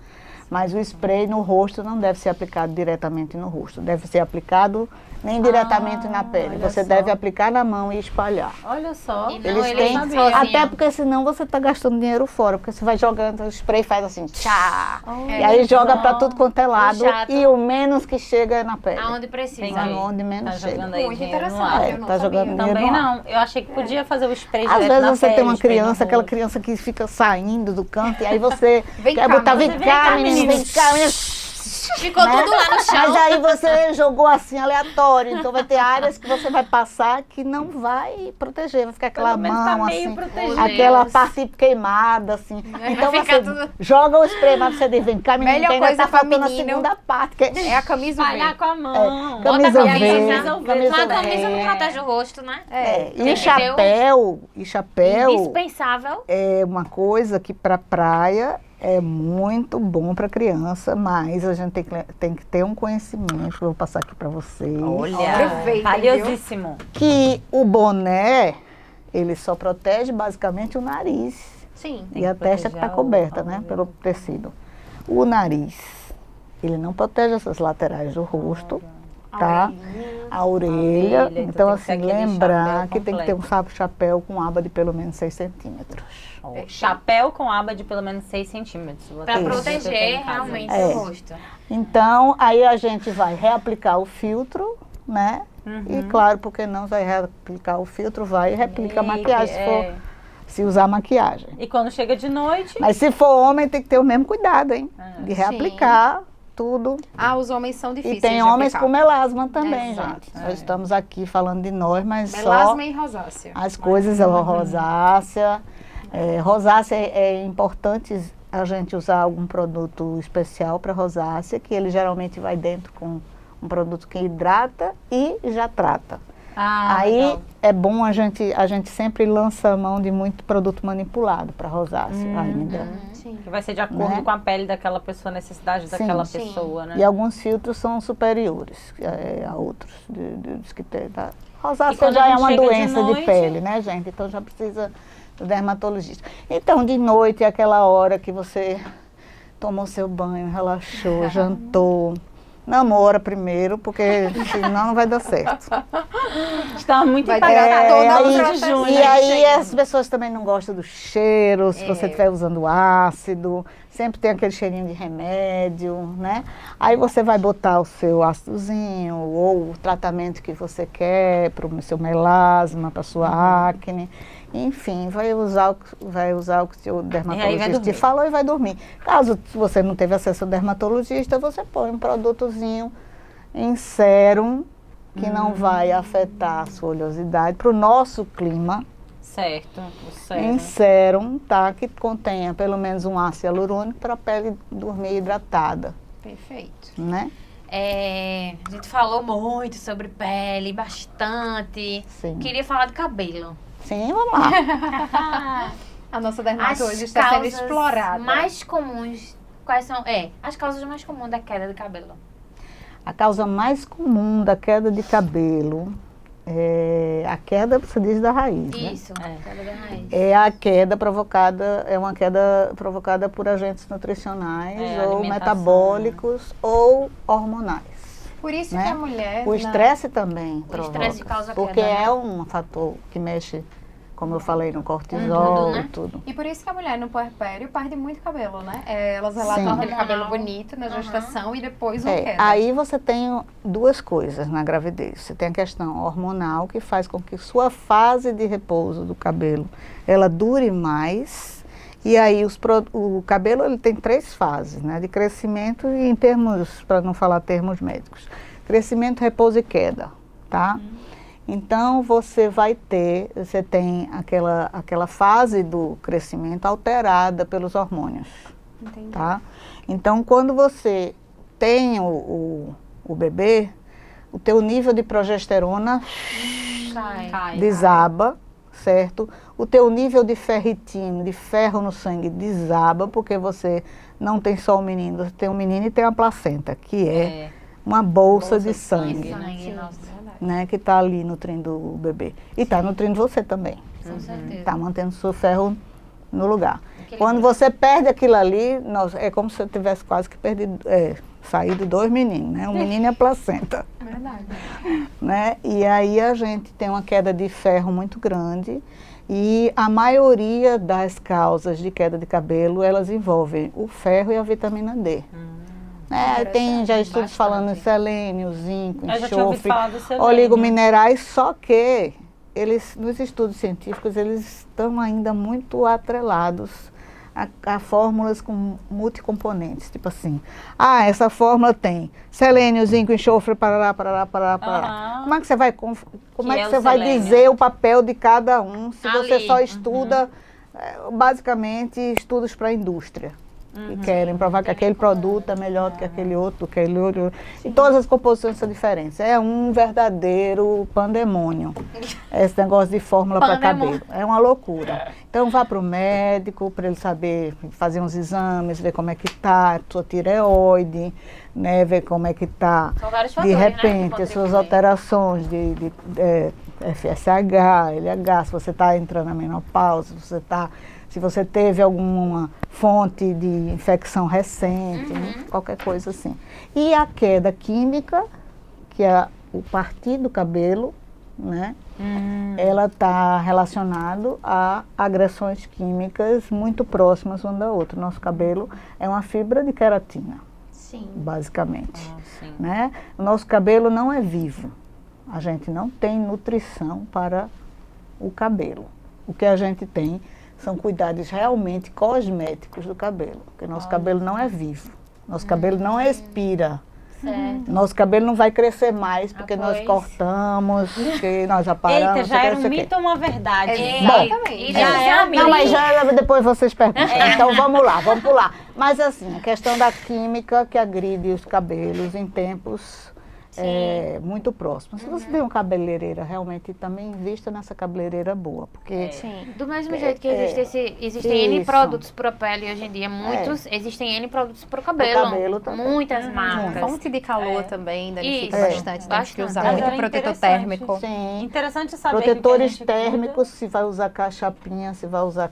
Mas o spray no rosto não deve ser aplicado diretamente no rosto, deve ser aplicado nem diretamente na pele. olha Você só. deve aplicar na mão e espalhar. Olha só. E não, Eles ele têm, sozinho. até porque senão você está gastando dinheiro fora, porque você vai jogando, o spray faz assim, tchá, e É, aí joga só. para tudo quanto é lado, chato. e o menos que chega é na pele. Aonde precisa. Entendi. Onde menos Tá chega. jogando aí Muito dinheiro no interessante, ar. eu não tá sabia. jogando dinheiro Também no ar. não. Eu achei que podia fazer o spray Às direto vezes na você pele, tem uma spray no criança, aquela rosto. criança que fica saindo do canto, e aí você Vem quer cá, botar, menina, vem cá, menina, vem cá, menina. Ficou tudo lá no chão. Mas aí você jogou assim aleatório, então vai ter áreas que você vai passar que não vai proteger, vai ficar aquela Pelo menos tá mão meio assim, protegido. aquela Deus. parte queimada assim. Então Vai ficar você tudo- joga o spray, mas você diz, vem cá, menina, Melhor que ainda coisa tá pra faltando a menino segunda parte. Que É a camisa Espalhar V. com a mão. camisa Bota a V, camisa, camisa Uma V. camisa não protege o rosto, né? E chapéu, Indispensável. é uma coisa que para praia é muito bom para criança, mas a gente tem que ter um conhecimento, que eu vou passar aqui para vocês. Olha, Aproveita, valiosíssimo. Que o boné, ele só protege basicamente o nariz Sim. Tem e a que testa que está proteger coberta, o né, ouvido. pelo tecido. O nariz, ele não protege essas laterais do rosto, tá? A orelha. orelha, Então, tem que ser assim, aquele lembrar chapéu que tem que ter um chapéu com aba de pelo menos 6 centímetros. Ó, chapéu com aba de pelo menos 6 centímetros. Vou Pra até ver se eu tenho proteger em casa. realmente É. o rosto. Então, aí a gente vai reaplicar o filtro, né? E claro, porque não vai reaplicar o filtro, vai e replica a maquiagem, se usar maquiagem. E quando chega de noite, Mas se for homem, tem que ter o mesmo cuidado, hein? De Sim. reaplicar tudo. Ah, os homens são difíceis E tem de homens aplicar. com melasma também, Exato. gente. Nós estamos aqui falando de nós, mas Melasma e rosácea. só as coisas, a rosácea. Rosácea é importante a gente usar algum produto especial para rosácea, que ele geralmente vai dentro com um produto que hidrata e já trata. Aí legal. é bom a gente sempre lança a mão de muito produto manipulado para rosácea ainda. Sim. Que vai ser de acordo Né? com a pele daquela pessoa, a necessidade daquela sim. pessoa, né? E alguns filtros são superiores a outros. Dos que tem, tá? E Rosácea quando já a é gente uma chega de doença de noite? pele, né, gente? Então já precisa do dermatologista. Então, de noite é aquela hora que você tomou seu banho, relaxou, jantou. Namora primeiro, porque senão não vai dar certo. Está muito Vai empacada. ter toda a Aí- proteção. junho, E né, aí chegando. as pessoas também não gostam do cheiro, se você estiver usando ácido, sempre tem aquele cheirinho de remédio, né? Aí você vai botar o seu ácidozinho ou o tratamento que você quer para o seu melasma, para a sua acne. Enfim, vai usar o que o seu dermatologista te dormir. falou e vai dormir. Caso você não teve acesso ao dermatologista, você põe um produtozinho em sérum, que não vai afetar a sua oleosidade, para o nosso clima, Certo. O em sérum, tá? Que contenha pelo menos um ácido hialurônico para a pele dormir hidratada, Perfeito. né? A gente falou muito sobre pele, bastante. Sim. Queria falar de cabelo. Sim, vamos lá. A nossa dermatologista As está sendo causas explorada. mais comuns, quais são? As causas mais comuns da queda de cabelo. A causa mais comum da queda de cabelo é a queda, você diz, da raiz, né? Isso, queda da raiz. É a queda provocada, é uma queda provocada por agentes nutricionais ou alimentação, metabólicos ou hormonais. Por isso né? que a mulher... O estresse também O provoca, estresse causa porque queda, né? é um fator que mexe, como eu falei, no cortisol tudo, né? e tudo. E por isso que a mulher no puerpério perde muito cabelo, né? Elas relatam Sim. aquele cabelo Hormonal. bonito na gestação e depois uma queda. Aí você tem duas coisas na gravidez. Você tem a questão hormonal, que faz com que sua fase de repouso do cabelo, ela dure mais. E aí o cabelo ele tem 3 fases, né? De crescimento e em termos, para não falar termos médicos, crescimento, repouso e queda, tá? Então você tem aquela fase do crescimento alterada pelos hormônios, Entendi. tá? Então quando você tem o bebê, o teu nível de progesterona Cai. desaba, certo? O teu nível de ferritino, de ferro no sangue, desaba, porque você não tem só o menino, você tem um menino e tem a placenta, que é uma bolsa de sangue, Sangue, nossa. né? Que está ali nutrindo o bebê. E está nutrindo você também. Com certeza. Está mantendo o seu ferro no lugar. Equilíbrio. Quando você perde aquilo ali, é como se você tivesse quase que saído 2 meninos, né? Um menino e a placenta. Verdade. Né? E aí a gente tem uma queda de ferro muito grande e a maioria das causas de queda de cabelo, elas envolvem o ferro e a vitamina D. Tem já estudos falando em selênio, zinco, Eu já tinha ouvido enxofre, falar do selênio. oligominerais, só que eles, nos estudos científicos, eles estão ainda muito atrelados a fórmulas com multicomponentes, tipo assim, essa fórmula tem selênio, zinco, enxofre, parará. Como é que você vai, o vai selênio? dizer o papel de cada um se você Ali. só estuda, basicamente, estudos para a indústria? Que querem provar que aquele produto é melhor do que aquele outro, E todas as composições são diferentes. É um verdadeiro pandemônio. Esse negócio de fórmula para cabelo. É uma loucura. Então vá para o médico para ele saber, fazer uns exames, ver como é que está a sua tireoide, né, ver como é que está, São vários de fatores, né, que repente, as suas contribuem. alterações de FSH, LH, se você está entrando na menopausa, se você teve alguma fonte de infecção recente, né? Qualquer coisa assim. E a queda química, que é o partir do cabelo, né? Ela está relacionada a agressões químicas muito próximas uma da outra. Nosso cabelo é uma fibra de queratina, Sim. basicamente. Sim. Né? O nosso cabelo não é vivo. A gente não tem nutrição para o cabelo. O que a gente tem são cuidados realmente cosméticos do cabelo, porque nosso cabelo não é vivo, nosso cabelo não expira, Certo. nosso cabelo não vai crescer mais porque nós pois. cortamos, porque nós aparamos. Eita, já não sei o era que, um não sei o quê. mito ou uma verdade? Exatamente. Já é um mito. Não, mas já depois vocês perguntam. Então vamos lá, vamos pular. Mas assim, a questão da química que agride os cabelos em tempos muito próximos. Se você tem uma cabeleireira, realmente também invista nessa cabeleireira boa, porque Sim. Do mesmo jeito que existem N isso. produtos para a pele hoje em dia, existem N produtos para o cabelo. cabelo também. Muitas marcas. Fonte de calor também danifica Isso. bastante. Temos que usar Bastante. muito Mas era protetor interessante. térmico. sim. Interessante saber Protetores que o que a gente térmicos, se vai usar cachapinha, se vai usar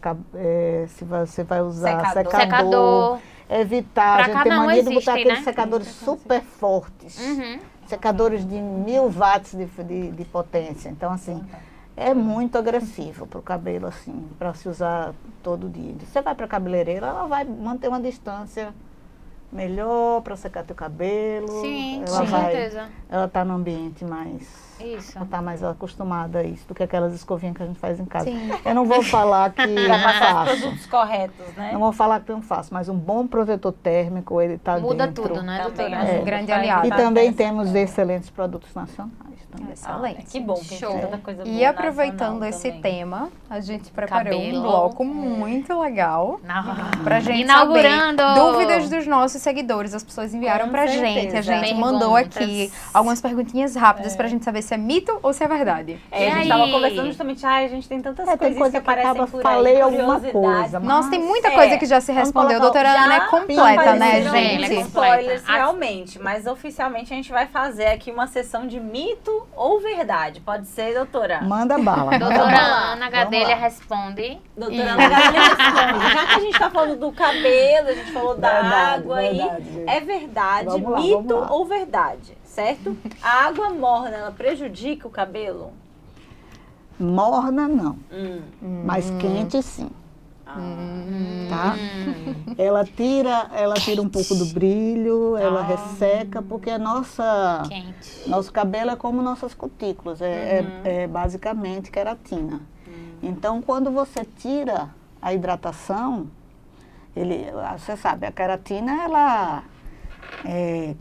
se você vai usar Secador. Secador. evitar, Pra a gente cada tem um mania de botar existem, aqueles né? secadores super fortes, Uhum. secadores de 1000 watts de potência, então assim, é muito agressivo para o cabelo assim, para se usar todo dia. Você vai para a cabeleireira, ela vai manter uma distância melhor para secar teu cabelo. Sim, ela com vai, certeza. ela tá no ambiente mais... Isso. Ela tá mais acostumada a isso do que aquelas escovinhas que a gente faz em casa. Sim. Eu não vou falar que Pra não passar os faço. produtos corretos, né? Não vou falar que eu não faço, mas um bom protetor térmico, ele tá Muda dentro. tudo, né, Também doutora? ajuda grande pra aliado. E evitar também essa- temos excelentes produtos nacionais também. Excelente. Que bom, que Show. tem tanta coisa boa E aproveitando nacional esse também. tema, a gente preparou Cabelo. um bloco muito legal pra gente Inaugurando. saber dúvidas dos nossos seguidores. As pessoas enviaram Com pra gente. A certeza. gente mandou Perguntas. aqui algumas perguntinhas rápidas pra gente saber se é mito ou se é verdade. É, a E gente aí? tava conversando justamente, a gente tem tantas Tem coisinhas coisa que que aparecem acaba, por falei aí, alguma curiosidade. coisa. Nossa, tem muita É. coisa que já se Vamos respondeu. colocar- Doutora Ana é Já completa, né, apareceram gente? muitos Completa. spoilers, realmente, mas oficialmente a gente vai fazer aqui uma sessão de mito ou verdade. Pode ser, doutora? Manda bala. manda Doutora bala. Ana Vamos Gadelha lá. responde. Doutora Ana Gadelha responde. Já que a gente tá falando do cabelo, a gente falou da Verdade, água aí, verdade, gente. é verdade, Vamos lá, mito vamos lá. ou verdade, certo? A água morna, ela prejudica o cabelo? Morna não, Hum. mas quente sim. Ah. Tá? Ela tira um pouco do brilho, ela resseca, porque a Quente. nosso cabelo é como nossas cutículas, é basicamente queratina. Então, quando você tira a hidratação, você sabe, a queratina,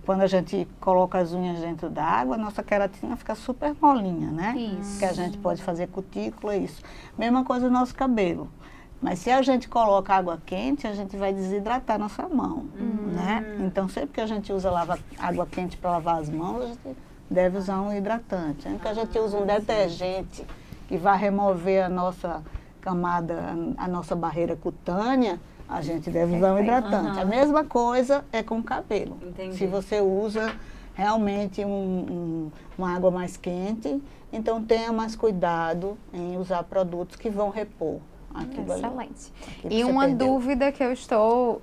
quando a gente coloca as unhas dentro da água, a nossa queratina fica super molinha, né? Isso. Que a gente pode fazer cutícula, isso. Mesma coisa no nosso cabelo. Mas se a gente coloca água quente, a gente vai desidratar nossa mão, né? Então, sempre que a gente usa água quente para lavar as mãos, a gente deve usar um hidratante. Sempre que a gente usa um detergente que vai remover a nossa camada, a nossa barreira cutânea, a gente deve usar um hidratante. A mesma coisa é com o cabelo. Entendi. Se você usa realmente uma água mais quente, então tenha mais cuidado em usar produtos que vão repor aquilo ali. Excelente. Aquilo E que você uma perdeu. dúvida que eu estou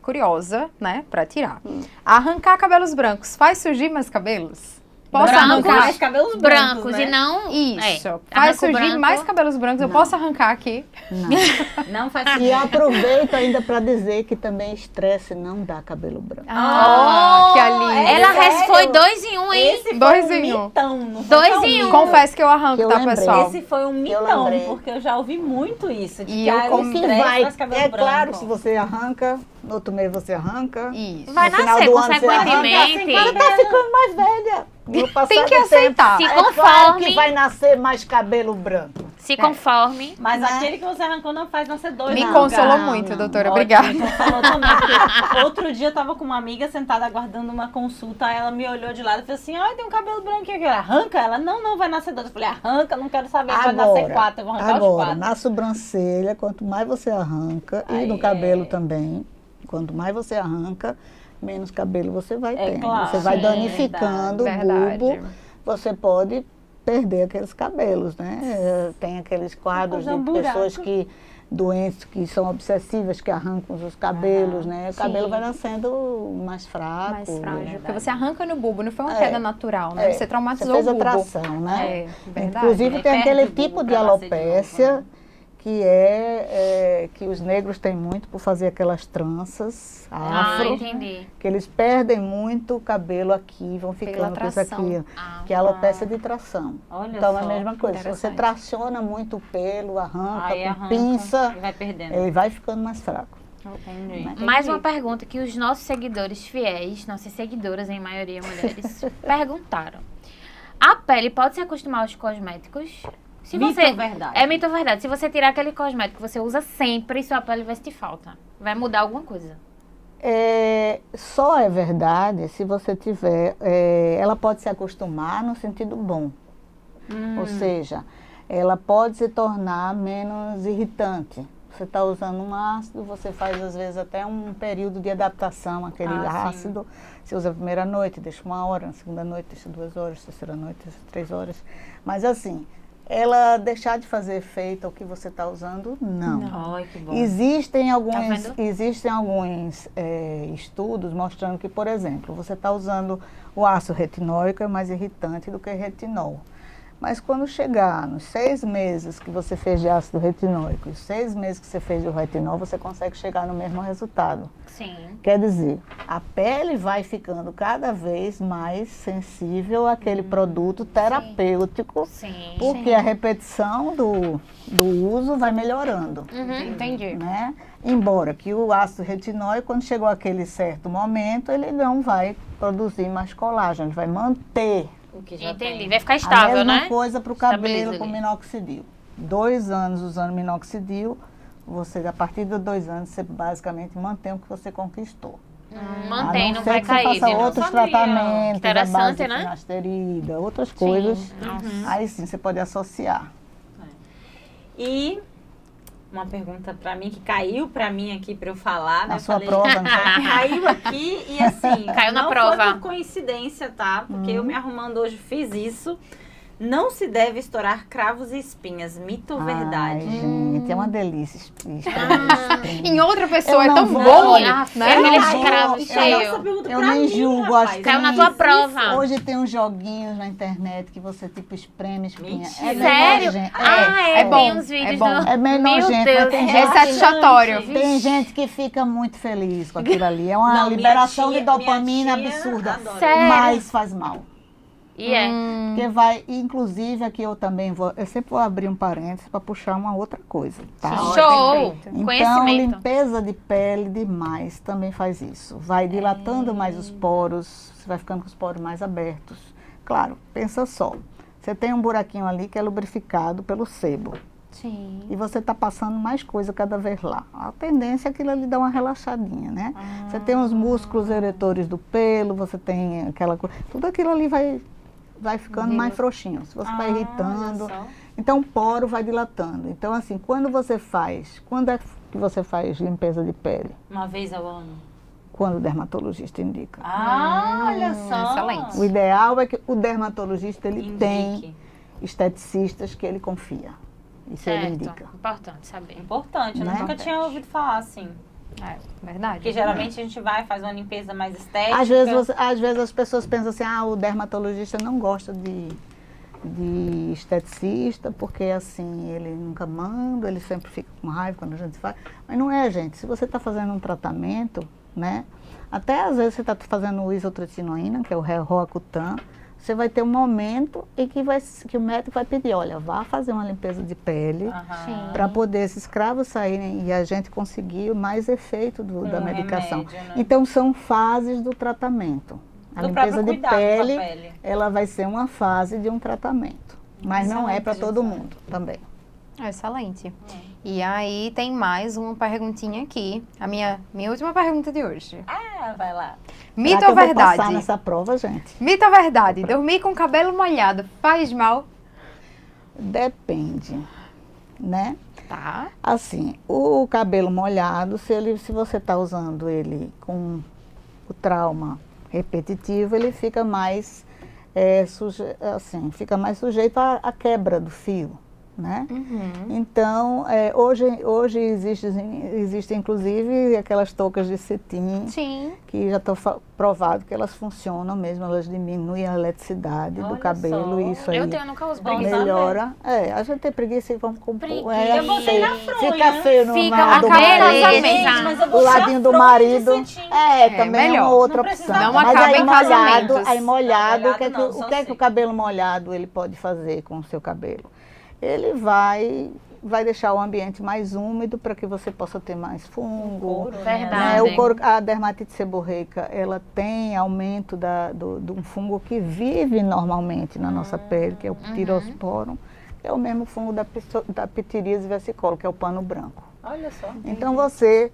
curiosa, né, pra tirar. Arrancar cabelos brancos faz surgir mais cabelos? Posso Brancos. arrancar? Mais cabelos Brancos né? e não. Isso. É, Faz arranca o surgir branco. mais cabelos brancos? Eu posso arrancar aqui? Não. Não faz E sentido. aproveito ainda para dizer que também estresse não dá cabelo branco. Ah, que alívio. Ela sério? foi 2 em 1, hein? Esse foi Dois um em um. mitão, não foi 2 só em um um. Confesso que eu arranco, Que eu tá, lembrei. pessoal? Esse foi um Eu mitão, lembrei. porque eu já ouvi muito isso. De E que eu o como- Que estresse vai, faz cabelo é branco. claro, se você arranca, no outro mês você arranca. Isso. Vai No final nascer, do ano você consequentemente. Ela tá ficando mais velha. No passar Tem que do tempo, aceitar. Se é claro conforme. que vai nascer mais cabelo branco. Se conforme. Mas Né? aquele que você arrancou não faz nascer dois. Me não, consolou cara. muito, doutora. Ótimo, Obrigada. me consolou também, porque outro dia eu tava com uma amiga sentada aguardando uma consulta, aí ela me olhou de lado e falou assim, ai, tem um cabelo branquinho aqui. Arranca? Ela, não, vai nascer dois. Eu falei, arranca, não quero saber, vai nascer 4, eu vou arrancar os agora, 4. na sobrancelha, quanto mais você arranca, e no Aí cabelo é. também, quanto mais você arranca, menos cabelo você vai É ter. claro. Você vai Sim, danificando verdade. o bulbo, você pode perder aqueles cabelos, né? Tem aqueles quadros Fazer um de buraco. pessoas doentes que são obsessivas, que arrancam os cabelos, né? O cabelo sim. vai nascendo mais fraco. Mais frágil. verdade. Porque você arranca no bulbo, não foi uma É. queda natural, né? É, Você traumatizou fez o a bulbo. tração, né? É, verdade. Inclusive Aí tem perde aquele o bulbo tipo de pra nascer de alopécia novo, né? que os negros têm muito por fazer aquelas tranças Ah, afro, entendi. que eles perdem muito o cabelo aqui, vão Pela ficando com isso tração. aqui, Ah, que é a alopecia de tração. Olha Então é só, a mesma coisa, se você interessante. traciona muito o pelo, arranca Aí com arranca pinça, e vai perdendo. ele vai ficando mais fraco. Entendi. Mais uma pergunta que os nossos seguidores fiéis, nossas seguidoras, em maioria mulheres, perguntaram. A pele pode se acostumar aos cosméticos? Se Mito você, ou verdade? É mito ou verdade? Se você tirar aquele cosmético que você usa sempre, sua pele vai sentir falta. Vai mudar alguma coisa. Só é verdade se você tiver, ela pode se acostumar no sentido bom. Ou seja, ela pode se tornar menos irritante. Você está usando um ácido, você faz às vezes até um período de adaptação àquele Ah, sim. ácido. Você usa a primeira noite, deixa 1 hora, na segunda noite, deixa 2 horas, terceira noite, deixa 3 horas. Mas assim, ela deixar de fazer efeito ao que você está usando, não. Ai, que bom. Existem alguns, vendo? estudos mostrando que, por exemplo, você está usando o ácido retinóico é mais irritante do que retinol. Mas quando chegar nos 6 meses que você fez de ácido retinóico e os 6 meses que você fez de retinol, você consegue chegar no mesmo resultado. Sim. Quer dizer, a pele vai ficando cada vez mais sensível àquele produto terapêutico, Sim. porque a repetição do uso vai melhorando. Entendi. Né? Embora que o ácido retinóico, quando chegou aquele certo momento, ele não vai produzir mais colágeno, ele vai manter. O que já Entendi. tem. Vai ficar A estável, mesma né? coisa para o Estabiliza cabelo com ali. minoxidil. 2 anos usando minoxidil, você, a partir de 2 anos, você basicamente mantém o que você conquistou. Mantém, A não ser vai que você cair. faça de novo. outros Sabia. tratamentos, a base Interessante, de né? finasterida, outras coisas. Aí sim, você pode associar. E uma pergunta pra mim, que caiu pra mim aqui pra eu falar, né? Na Eu sua falei, prova, não foi? Caiu aqui e assim, Caiu na não prova. foi por coincidência, tá? Porque eu me arrumando hoje fiz isso. Não se deve estourar cravos e espinhas, mito ou verdade? Ai, gente, é uma delícia espremer. Em outra pessoa Eu é não tão vou. bom, Ah, né? aquele Eu não escravo vou. cheio. Essa pergunta Eu pra nem mim, julgo, rapaz. acho que Caiu na nem tua existe. prova. Hoje tem uns joguinhos na internet que você tipo espreme espinha. Mentira. É bem Sério? nojento. Ah, é tem bom, uns vídeos é bom. do... É bem Meu nojento, Deus. mas tem É gente, satisfatório. tem gente que fica muito feliz com aquilo ali. É uma Não, minha liberação tia- de dopamina minha tia absurda. adora. Sério? Mas faz mal. E é. Porque vai, inclusive aqui eu também vou, eu sempre vou abrir um parênteses para puxar uma outra coisa, tá? Show! Então, Conhecimento. limpeza de pele demais também faz isso. Vai dilatando mais os poros, você vai ficando com os poros mais abertos. Claro, pensa só. Você tem um buraquinho ali que é lubrificado pelo sebo. Sim. E você está passando mais coisa cada vez lá. A tendência é aquilo ali dar uma relaxadinha, né? Você tem os músculos eretores do pelo, você tem aquela coisa. Tudo aquilo ali vai ficando mais frouxinho. Se você vai irritando. olha só. Então o poro vai dilatando. Então, assim, quando é que você faz limpeza de pele? Uma vez ao ano. Quando o dermatologista indica. Olha só. excelente. O ideal é que o dermatologista ele tem Indique. esteticistas que ele confia. Isso ele indica. Importante saber. Importante, eu Né? nunca tinha ouvido falar assim. É, verdade. Porque geralmente a gente vai, faz uma limpeza mais estética. Às vezes as pessoas pensam assim, o dermatologista não gosta de esteticista, porque assim, ele nunca manda, ele sempre fica com raiva quando a gente faz. Mas não é, gente. Se você está fazendo um tratamento, né? Até às vezes você está fazendo o isotretinoína, que é o Roacutan, você vai ter um momento em que o médico vai pedir, olha, vá fazer uma limpeza de pele, Aham. para poder esses cravos saírem e a gente conseguir mais efeito da Com o medicação. remédio, né? Então, são fases do tratamento. A Do limpeza próprio de cuidado com a pele, pele. ela vai ser uma fase de um tratamento. Mas não é para todo mundo também. Excelente. E aí tem mais uma perguntinha aqui. A minha última pergunta de hoje. Vai lá. Mito Será ou que eu vou passar verdade? nessa prova, gente? Mito ou verdade? Dormir com o cabelo molhado faz mal? Depende, né? Tá. Assim, o cabelo molhado, se você está usando ele com o trauma repetitivo, ele fica mais, fica mais sujeito à quebra do fio, né? Então, hoje existem inclusive aquelas toucas de cetim, Sim. que já está provado que elas funcionam mesmo, elas diminuem a eleticidade do Olha cabelo só. e isso aí Eu tenho, nunca uso Bom, preguiça. melhora. A gente tem preguiça e vamos compor. Preguiça. Eu botei na fronha. Fica feio no Fica lado do uma marido. beleza. Mas eu O botei a ladinho do fronha de marido. cetim. Também é melhor. uma outra Não precisa opção. não Mas acaba aí em molhado, casamentos. aí molhado, Não, o que é que, molhado o não, que é só que o sei. cabelo molhado ele pode fazer com o seu cabelo? Ele vai deixar o ambiente mais úmido para que você possa ter mais fungo. Couro, né? Verdade. A dermatite seborreica, ela tem aumento de um fungo que vive normalmente na nossa pele, que é o Pirosporum, que é o mesmo fungo da pitiríase versicolor, que é o pano branco. Olha só. Então você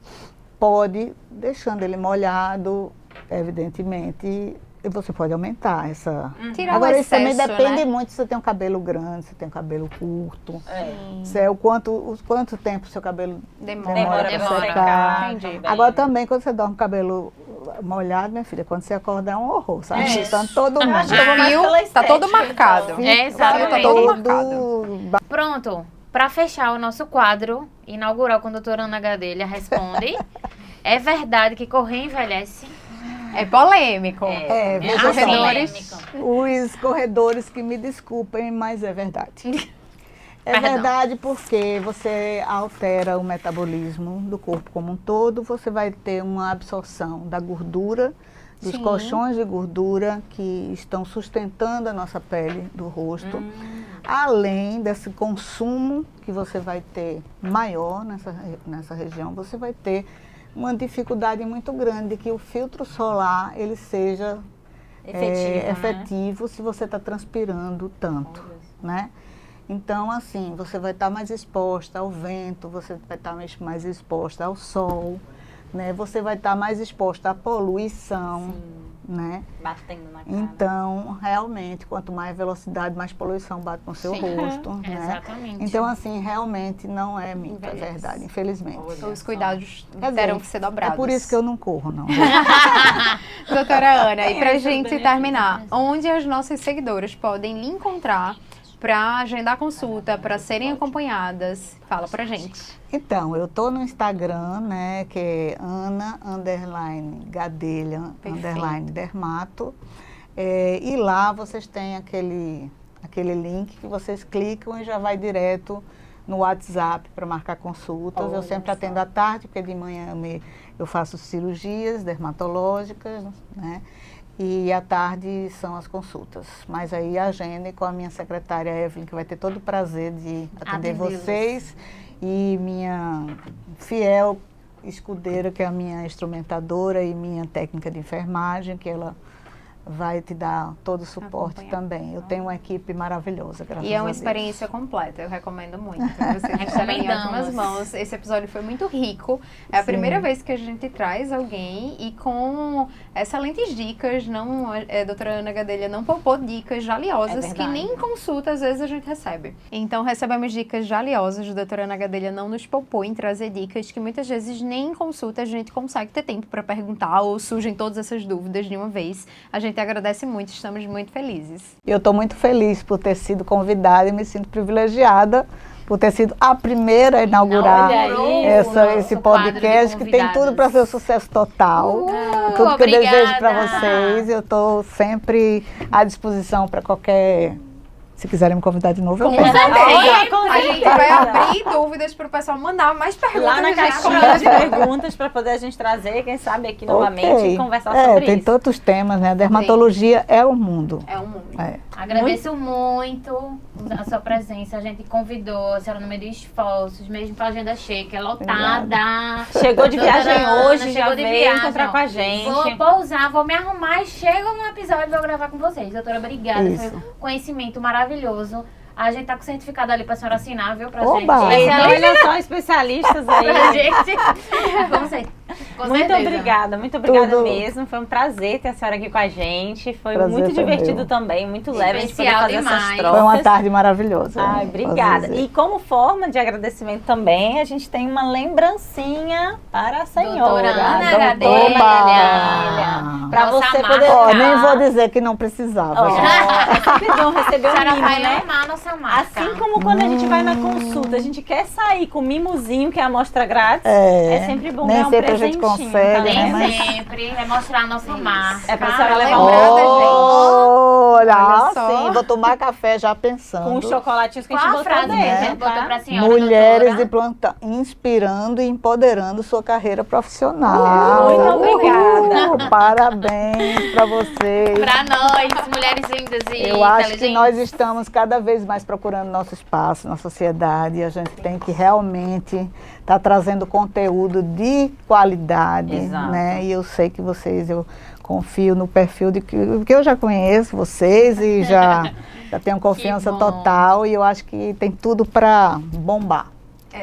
pode, deixando ele molhado, evidentemente, você pode aumentar essa... Tirar Agora o isso também excesso, depende né? muito se você tem um cabelo grande, se tem um cabelo curto. É. Se é o quanto tempo o seu cabelo Demora pra pra secar. Entendi. também. Agora também, quando você dorme com o cabelo molhado, minha filha, quando você acordar é um horror, sabe? Então todo mundo. Acho que eu vou mais Fio pela tá todo estética, marcado. então. É, exatamente. Tá todo marcado. Pronto. Para fechar o nosso quadro inaugural com a doutora Ana Gadelha responde. É verdade que correr envelhece? É polêmico. veja Os só. corredores. Polêmico. Os corredores que me desculpem, mas é verdade. É Perdão. verdade porque você altera o metabolismo do corpo como um todo, você vai ter uma absorção da gordura, dos Sim. colchões de gordura que estão sustentando a nossa pele do rosto, além desse consumo que você vai ter maior nessa região, você vai ter uma dificuldade muito grande que o filtro solar ele seja efetivo se você está transpirando tanto, né? Então, assim, você vai estar mais exposta ao vento, você vai estar mais exposta ao sol, né? Você vai estar mais exposta à poluição, né? Batendo na cara. Então, realmente, quanto mais velocidade, mais poluição bate no seu Sim. rosto, né? Exatamente. Então, assim, realmente não é mito, é Envelhece. verdade, infelizmente. Olha. Os cuidados Quer dizer, terão que ser dobrados. É por isso que eu não corro, não. Doutora Ana, e pra Esses gente benefícios. terminar, onde as nossas seguidoras podem lhe encontrar para agendar consulta, para serem acompanhadas? Fala pra gente. Então, eu tô no Instagram, né, que é Ana_Gadelha Perfeito. _dermato. E lá vocês têm aquele link que vocês clicam e já vai direto no WhatsApp para marcar consultas. Eu sempre atendo à tarde, porque de manhã eu faço cirurgias dermatológicas, né? E à tarde são as consultas. Mas aí agende com a minha secretária Evelyn, que vai ter todo o prazer de atender Atendê-los. vocês. E minha fiel escudeira, que é a minha instrumentadora e minha técnica de enfermagem, que ela vai te dar todo o suporte Acompanhar. também. Eu tenho uma equipe maravilhosa, graças E é a uma Deus. experiência completa, eu recomendo muito. Vocês estão em Recomendamos. ótimas mãos. Esse episódio foi muito rico. É a Sim. primeira vez que a gente traz alguém e com excelentes dicas. Não, a doutora Ana Gadelha não poupou dicas valiosas É que verdade. nem em consulta às vezes a gente recebe. Então recebemos dicas valiosas. A doutora Ana Gadelha não nos poupou em trazer dicas que muitas vezes nem em consulta a gente consegue ter tempo para perguntar ou surgem todas essas dúvidas de uma vez. A gente agradece muito, estamos muito felizes. Eu estou muito feliz por ter sido convidada e me sinto privilegiada por ter sido a primeira a inaugurar Olha aí, esse podcast, que tem tudo para ser um sucesso total. Tudo que eu desejo para obrigada. vocês. Eu estou sempre à disposição para qualquer... Se quiserem me convidar de novo, eu Com venho. certeza. Com A gente certeza. vai abrir dúvidas para o pessoal mandar mais perguntas. Lá na a gente caixinha conversa de de novo. perguntas para poder a gente trazer, quem sabe aqui novamente Ok. e conversar sobre tem isso. tantos temas, né? A dermatologia é o mundo. É um mundo. É. Agradeço muito a sua presença. A gente convidou, a senhora não mediu esforços, mesmo com a agenda cheia, que é lotada. Chegou de Doutora viagem Ana hoje, já chegou de veio viagem, encontrar ó. com a gente. Vou pousar, vou me arrumar e chego no episódio e vou gravar com vocês. Doutora, obrigada. Isso. Foi um conhecimento maravilhoso. A gente tá com certificado ali pra senhora assinar, viu? Pra Oba! gente. Então, Especialista olha só, especialistas pra aí. gente. Vamos ser. Com Muito certeza. obrigada, muito obrigada Tudo. mesmo. Foi um prazer ter a senhora aqui com a gente. Foi Prazer muito foi divertido meu. também, muito leve a gente poder Especial fazer essas demais. trocas. Foi uma tarde maravilhosa. Ai, obrigada. Posso dizer. E como forma de agradecimento também, a gente tem uma lembrancinha para a senhora. Doutora Ana Doutora Gadelha. Gadelha. Para Nossa você marca. poder Ó, ficar. nem vou dizer que não precisava. Ó, gente. é sempre bom receber A um senhora mimo, vai né? amar a nossa marca. Assim como quando a gente vai na consulta, a gente quer sair com um mimozinho, que é a amostra grátis. É. É sempre bom Nem ganhar um sempre a gente presentinho, consegue, tá Nem né? vendo? Mas- sempre. É mostrar a nossa marca. É pra senhora Pra levar lembrar da gente. Olha, Olha só. sim, vou tomar café já pensando. Com os chocolatinhos que a Qual gente a botou frase dentro, que a gente tá? botou pra senhora, Mulheres doutora? de plantão, inspirando e empoderando sua carreira profissional. Muito obrigada. Parabéns para vocês. Pra nós, mulheres lindas e Eu acho que inteligentes. nós estamos cada vez mais procurando nosso espaço na sociedade e a gente tem que realmente estar trazendo conteúdo de qualidade, Exato. né? E eu sei que vocês, eu confio no perfil de que eu já conheço vocês e já tenho confiança bom. total e eu acho que tem tudo para bombar.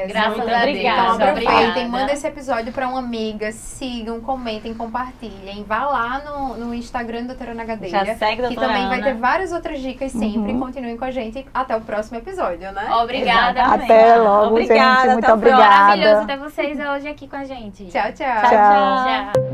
Graças Muito a Deus. obrigada. Então aproveitem, Obrigada. manda esse episódio pra uma amiga, sigam, comentem, compartilhem. Vá lá no Instagram da doutora Ana Gadelha, Já segue a que doutora também vai Ana. ter várias outras dicas sempre. Continuem com a gente até o próximo episódio, né? Obrigada. Exatamente. Até logo, Obrigada, gente. Muito até o próximo. Maravilhoso obrigada. ter vocês hoje aqui com a gente. Tchau, tchau. Tchau. Tchau.